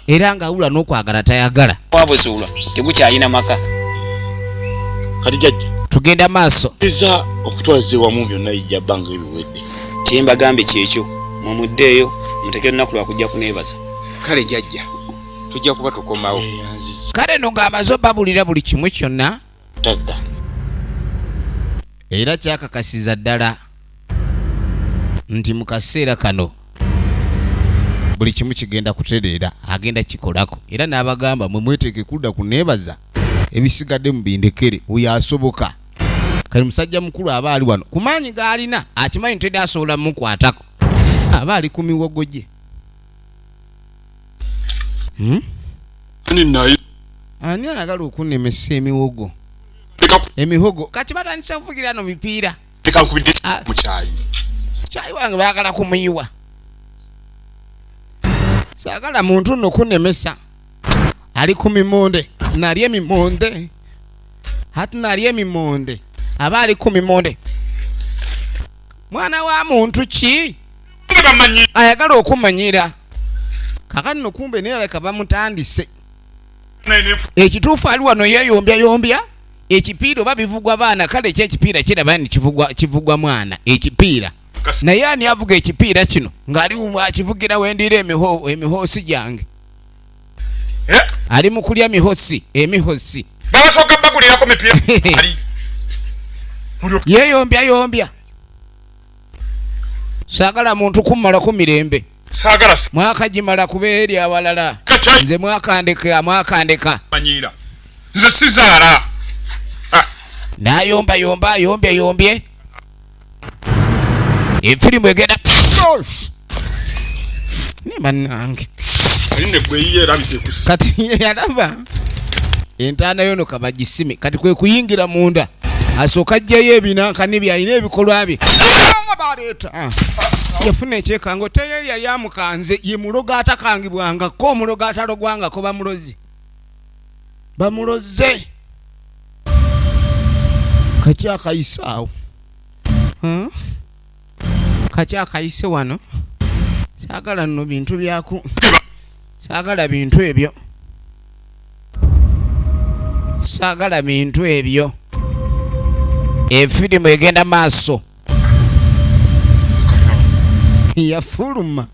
A: era ng'awula n'okwagala tayagala
H: Busuulu tebukyalina maka
D: kati jjajja
A: tugenda maaso
D: eza okutwaza ewamu byonna ijja bbanga ebiwedde
H: kyembagambe kyekyo mumuddeeyo mutekere olunaku lwakujja kuneebaza
B: kale jjajja tujja kuba tukomawo
A: kale no ng'amaze obabulira buli kimu kyonna
D: tadda
A: era kyakakasiza ddala nti mu kaseera kano buli kimu kigenda kutereera agenda kikolako era n'abagamba mwe mweteeke kudda kuneebaza ebisigadde mu bindekere oyo asoboka kale musajja mukulu aba ali wano ku maanyi g'alina akimanyi ntedde asobola mukwatako aba ali ku miwogo gye ani ayagala okunemesa emihogo kati batandisa kuvugira ano mipiira kyayi wange baagala kumuyiwa saagala muntu nno kunemesa ali ku mimonde nalye mimonde hati nalye mimonde aba ali ku mimonde mwana wa muntu ki ayagala okumanyira kakati no kumbe naye leka bamutandise ekituufu ali wano yeeyombyayombya ekipiira oba bivugwa baana kale ekyekipiira kiraba ni kivugwa mwana ekipiira naye ani avuga ekipiira kino ng'ali akivugira wendira emihoosi gyange ali mu kulya emihosi
G: babasooka bagulirako mipiira.
A: Yeyombya Sagala muntu kumala ku mirembe.
G: Sagala
A: mwaka jimala kubeeri awalala. Nze mwakandeka.
G: Manyira. Nze sizaala.
A: Yombye. Efirimu egenda. Ni bannange.
G: Ine gwe erabite kusi.
A: Kati yalaba. Entana yono kabagisime. Kati kwe kuyingira munda. Asooka ajjayo ebinanka n'ebyalina ebikolwa bye. Baleeta. Yafuna ekyekango teyeri yali amukanze ye muloga atakangibwanga ko omuloga atalogwanga ko bamulozi. Bamuloze. Kakyakayisaawo. Kakyakayise wano. Saagala nno bintu byaku. Saagala bintu ebyo. Saagala bintu ebyo. Efirimu egenda maaso. Yafuluma.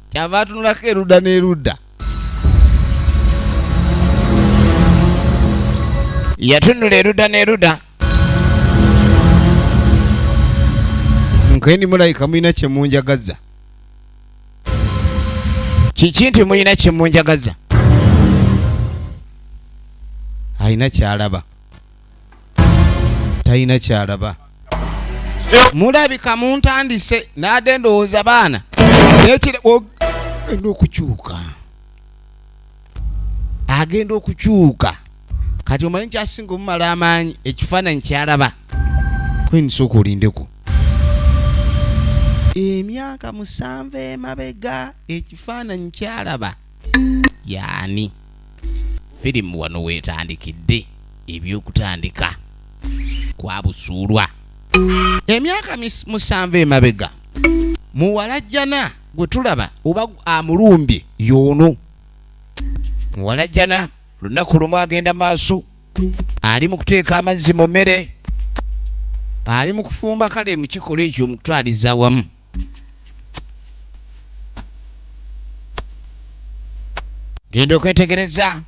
A: Kyava atunulako erudda n'erudda. Yatunula erudda n'erudda. Nkendi mulayika mulina kye munjagaza. Kiki nti mulina kye munjagaza? Alina kyalaba. Talina kyalaba. Mulabika muntandise n'adde ndowooza baana. Agenda okukyuka. Kati omanyi kyasinga omumala amaanyi ekifaananyi kyalaba. Kwensoka olindeko. Emyaka 7 emabega ekifaananyi kyalaba. Yaani firimu wano weetandikidde ebyokutandika kwa Busuulwa. Emyaka 7 emabega muwalajjana gwe tulaba oba amulumbye y'ono. Muwalajjana lunaku lumu agenda maaso, ali mu kuteeka amazzi mu mmere, ali mu kufumba kale mu kikolwa ekyo mu kutwaliza wamu. Genda okwetegereza.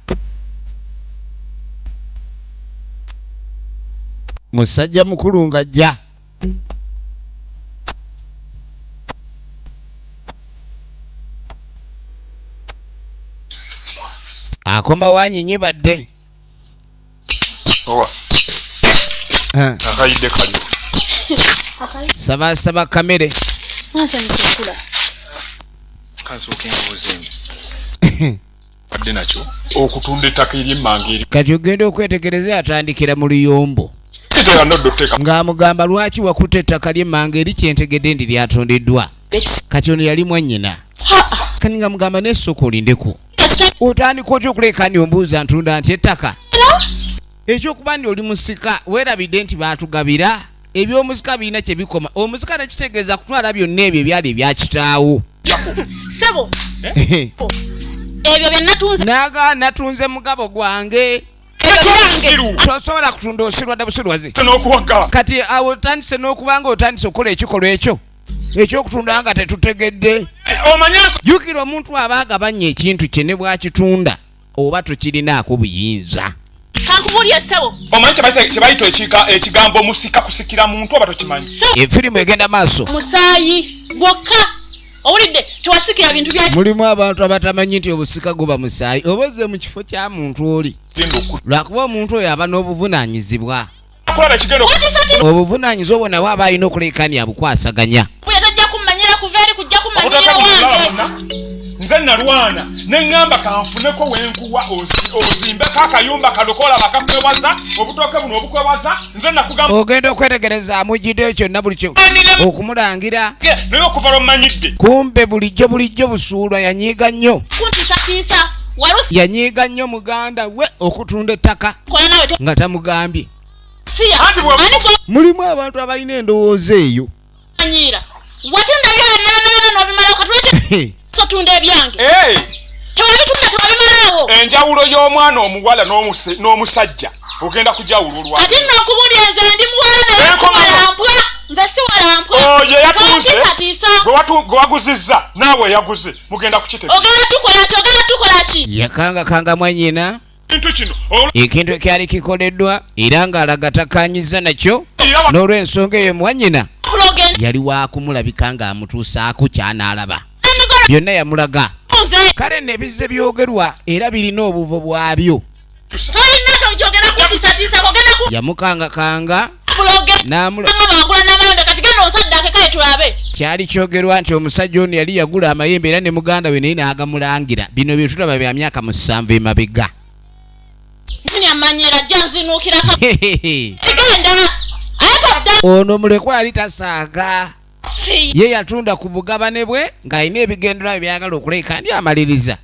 A: Musajja mukulu ng'ajja. Akomba wanyinyi badde.
G: Owa. Akayidde kali.
A: Saba kamere.
E: Mwanza msukula.
G: Kansoke mbuzi. Adde nakyo okutunda ettaka ery'emmanga eri.
A: Kati ogenda okwetegereza atandikira mu Luyombo.
G: Kitera noddo teka.
A: Ng'amugamba lwaki wakutte ettaka ly'emmanga eri kyentegedde ndi lyatondeddwa. Kati ono yali mwannyina. Kani nga mugamba n'essooka olindeko. Otandika otya okuleka ni ombuuza ntunda nti ettaka. Ekyokuba ndi oli musika weerabidde nti baatugabira eby'omusika birina kye bikoma. Omusika nekitegeeza kutwala byonna ebyo ebyali ebya kitaawo.
E: Sebo. Ebyo bye natunze.
A: Naga natunze mugabo gwange. Tosobola kutunda osirwa dda busirwaze. Kati awo otandise n'okubanga otandise okukola ekikolwa ekyo. Ekyokutunda nga tetutegedde. Jjukira omuntu aba agabanya ekintu kye ne bw'akitunda oba tokirinaako buyinza.
E: Kankubulya sebo.
B: Omanyi kye bayita ekigambo musika kusikira muntu oba tokimanyi?
A: Efirimu egenda maaso.
E: Musaayi gwokka. Owulidde tewasikira bintu bya.
A: Mulimu abantu abatamanyi nti obusika guba musaayi oba ozze mu kifo kya muntu oli. Lwakuba omuntu oyo aba n'obuvunaanyizibwa. Obuvunaanyizibwa obwo nabwo aba alina okuleekaanya bukwasaganya.
E: Tajja kummanyira kuva eri kujja kummanyira wange.
B: Nze nalwana neŋŋamba kanfuneko wenkuwa ozimbeko akayumba kalokola bakakwewaza obutoke buno obukwewaza nze nakugamba.
A: Ogenda okwetegereza amujjiddeyo kyonna buli kyo okumulangira.
B: Naye okuva lw'omanyidde.
A: Kumbe bulijjo Busuulwa yanyiiga nnyo.
E: Kuntisa walusi.
A: Yanyiiga nnyo muganda we okutunda ettaka nga tamugambye. Mulimu abantu abalina endowooza eyo.
E: Wati nabyo n'obimala katuleke tunda ebyange. Tewabitunda tewabimalaawo.
B: Enjawulo y'omwana omuwala n'omusajja ogenda kujawulo olwa.
E: Kati nno okubulya nze ndi muwala naye siwalampwa. Nze siwalampwa.
B: Ye yatunze gwe waguzizza naawe yaguze mugenda kukitegeeza.
E: Ogenda tukola ki?
A: Yakanga mwannyina ekintu ekyali kikoleddwa era ng'alaga takanyiza nakyo n'olw'ensonga eyo mwannyina yali waakumulabika ng'amutuusaako ky'anaalaba byonna yamulaga kale nno ebizze byogerwa era birina obuvo bwabyo yamukangakanga kyali kyogerwa nti omusajja ono yali yagula amayembe era ne muganda we naye n'agamulangira bino bye tulaba bya myaka 7 emabega ono mulekwa yali tasaaga ye yatunda ku bugabane bwe ng'alina ebigendera bye byagala okuleka ndi amaliriza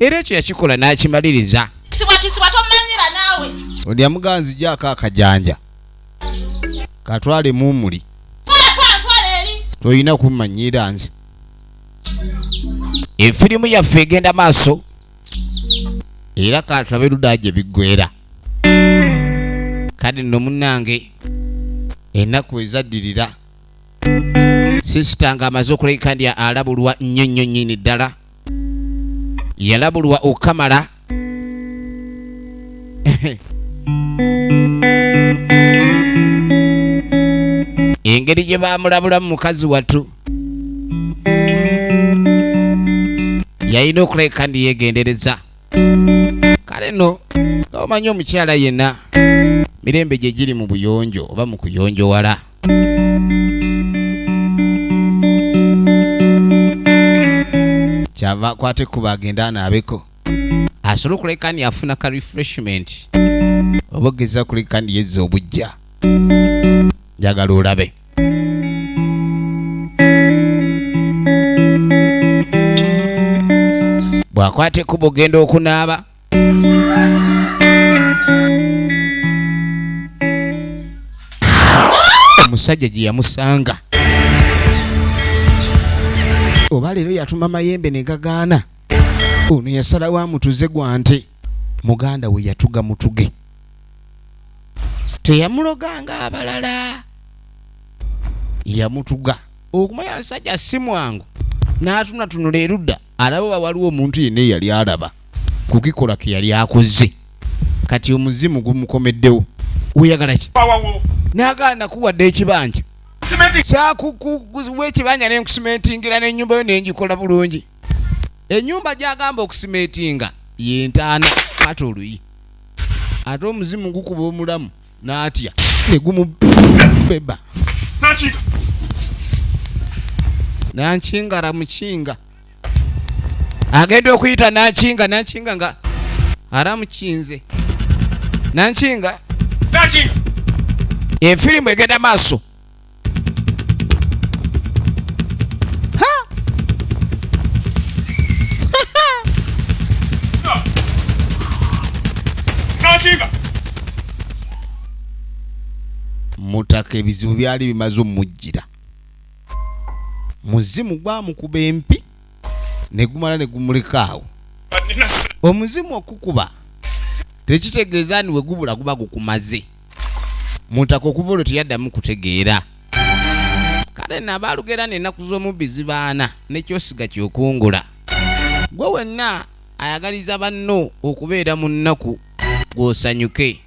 A: era ekyo yakikola n'akimaliriza oli amuganzi gyako akajanja katwale mumuli toyina kumanyira nze efirimu yaffe egenda maaso era katulabe ludda gye biggwera kale nno munnange ennaku ezaddirira sisita ng'amaze okulabika ndi alabulwa nnyo nnyo nnyini ddala yalabulwa okamala engeri gye baamulabulamu mukazi wattu yalina okulabika ndi yeegendereza kale nno nga omanyi omukyala yenna mirembe gye giri mu buyonjo oba mu kuyonjowala kyava akwata ekkuba agenda anaabeko asobole okulabika ndi afuna ka refreshment oba ogeza kulabika ndi yezza obujja njagala olabe bw'akwata ekkuba ogenda okunaaba omusajja gye yamusanga oba leero yatuma amayembe ne gagaana ono yasalawo amutuze gwa nte muganda we yatuga mutuge teyamuloganga abalala yamutuga okumanya asajja si mwangu n'atunatunula erudda alaba waliwo omuntu yenna eyali alaba kukikola ke yali akoze kati omuzimu gumukomeddewo oyagala ki n'agaana kuwadde ekibanja saakukuwa ekibanja nenkusimentingira n'ennyumba yo nengikola bulungi ennyumba gy'agamba okusimentinga yentaana kata oluyi ate omuzimu gukuba omulamu n'atya ne gumubeba nankingara mukinga agenda okuyita nankinga nga aramukinze nankinga efirimu egenda maaso mutaka ebizibu byali bimaze omujjira muzimu gwamukuba empi ne gumala ne gumulekaawo omuzimu okukuba tekitegeeza ni we gubula guba gukumaze mutaka okuva olwo teyaddamu kutegeera kale nabaalugera n'ennaku z'omubbi zibaana nekyosiga kyokungula gwe wenna ayagaliza banno okubeera mu nnaku gw'osanyuke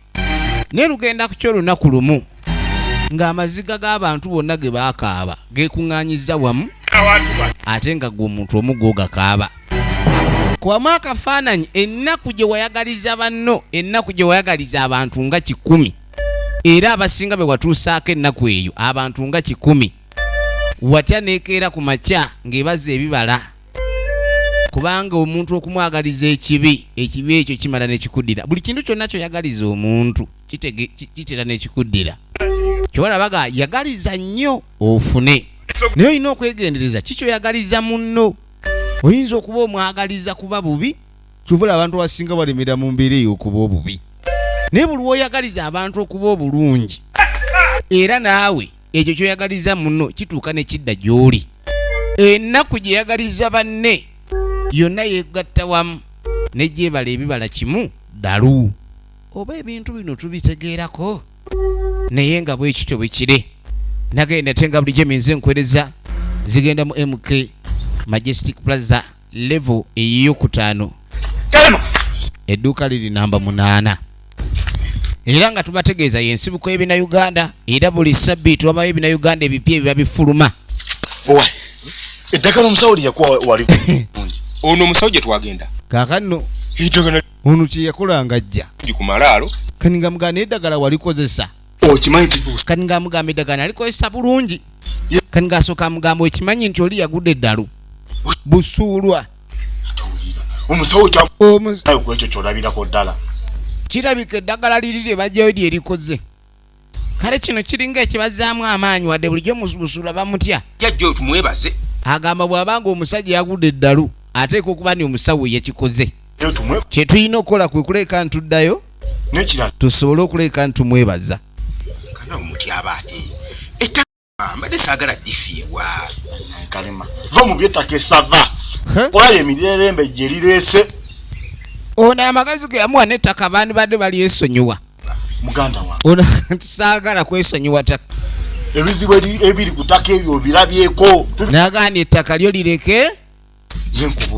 A: ne lugenda ku ky'olunaku lumu ng'amaziga g'abantu bonna ge baakaaba geekuŋŋaanyiza wamu ate nga gwe omuntu omu gw'ogakaaba kubamu akafaananyi ennaku gye wayagaliza banno ennaku gye wayagaliza abantu nga 100 era abasinga be watuusaako ennaku eyo abantu nga 100 watya neekeera ku makya ng'ebaza ebibala kubanga omuntu okumwagaliza ekibi ekyo kimala nekikuddira buli kintu kyonna kyoyagaliza omuntu kitera nekikuddira kyolabaga yagaliza nnyo ofune naye olina okwegendereza kikyoyagaliza munno oyinza okuba omwagaliza kuba bubi kyovula abantu abasinga balemera mu mbeera eyo okuba obubi naye buli woyagaliza abantu okuba obulungi era naawe ekyo kyoyagaliza munno kituuka nekidda gy'oli ennaku gye yagaliza banne yonna yegatta wamu nejjebala ebibala kimu dalu oba ebintu bino tubitegeerako naye nga bwe kityo bwe kiri nagenda tenga bulijjo eminze nkwereza zigenda mu MK Majestic Plaza level ey'okutaano edduuka liri namba 8 era nga tubategeeza yensibuko y'ebina Uganda era buli sabbiiti wabayo ebina Uganda ebipya ebiba bifuluma.
D: Owa eddagala omusawo lyakuwa wali
B: ono omusawo gye twagenda
A: kaakano
B: eddagala
A: ono kye yakolanga ajja
B: ndi ku malaalo
A: kani nga muganda eddagala walikozesa
D: okimanyi nti
A: kani nga mugamba eddagala alikozesa bulungi kani nga asooka mugamba okimanyi nti oli yagudde eddalu busuulwa
D: omusawo kyekyo kyolabirako ddala
A: kirabika eddagala liri lye bajjayo lye erikoze kale kino kiringa ekibazaamu amaanyi wadde bulijjo busuulwa bamutya
B: jajjo tumwebaze
A: agamba bw'abanga omusajja yagudde eddalu ateeka okuba ni omusawo yakikoze kye tulina okukola kwe kuleeka ntuddayo tusobole okuleeka ntumwebaza
B: kana omutya ate mbadde saagala ddifiibwa
D: kalema va mu byettaka esava olaba emirembe gye lireese
A: ono amagezi ge yamuwa n'ettaka baani badde balyesonyiwa
D: muganda wange
A: ono tisaagala kwesonyiwa ttaka
D: ebizibu ebiri ku ttaka ebyo birabyeko
A: n'agaana ettaka lyo lireke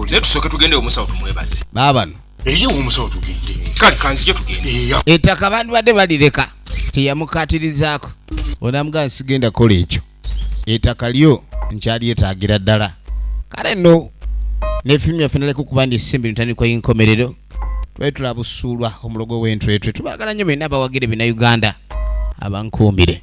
B: naye tusooke tugende omusawo tumwebaze
A: baabano
D: eri omusawo tugende
B: kale kanzije tugende
A: ettaka baani badde balireka teyamukatirizaako onamugana sigenda kukola ekyo ettaka lyo nkyalyetaagira ddala kale nno n'efirimu yaffe naleka okuba ndi esembe ntandikwa y'enkomerero tubali tulabusuulwa omulogo w'entwetwe tubaagala nnyo mwenna abawagira ebina Uganda abankuumire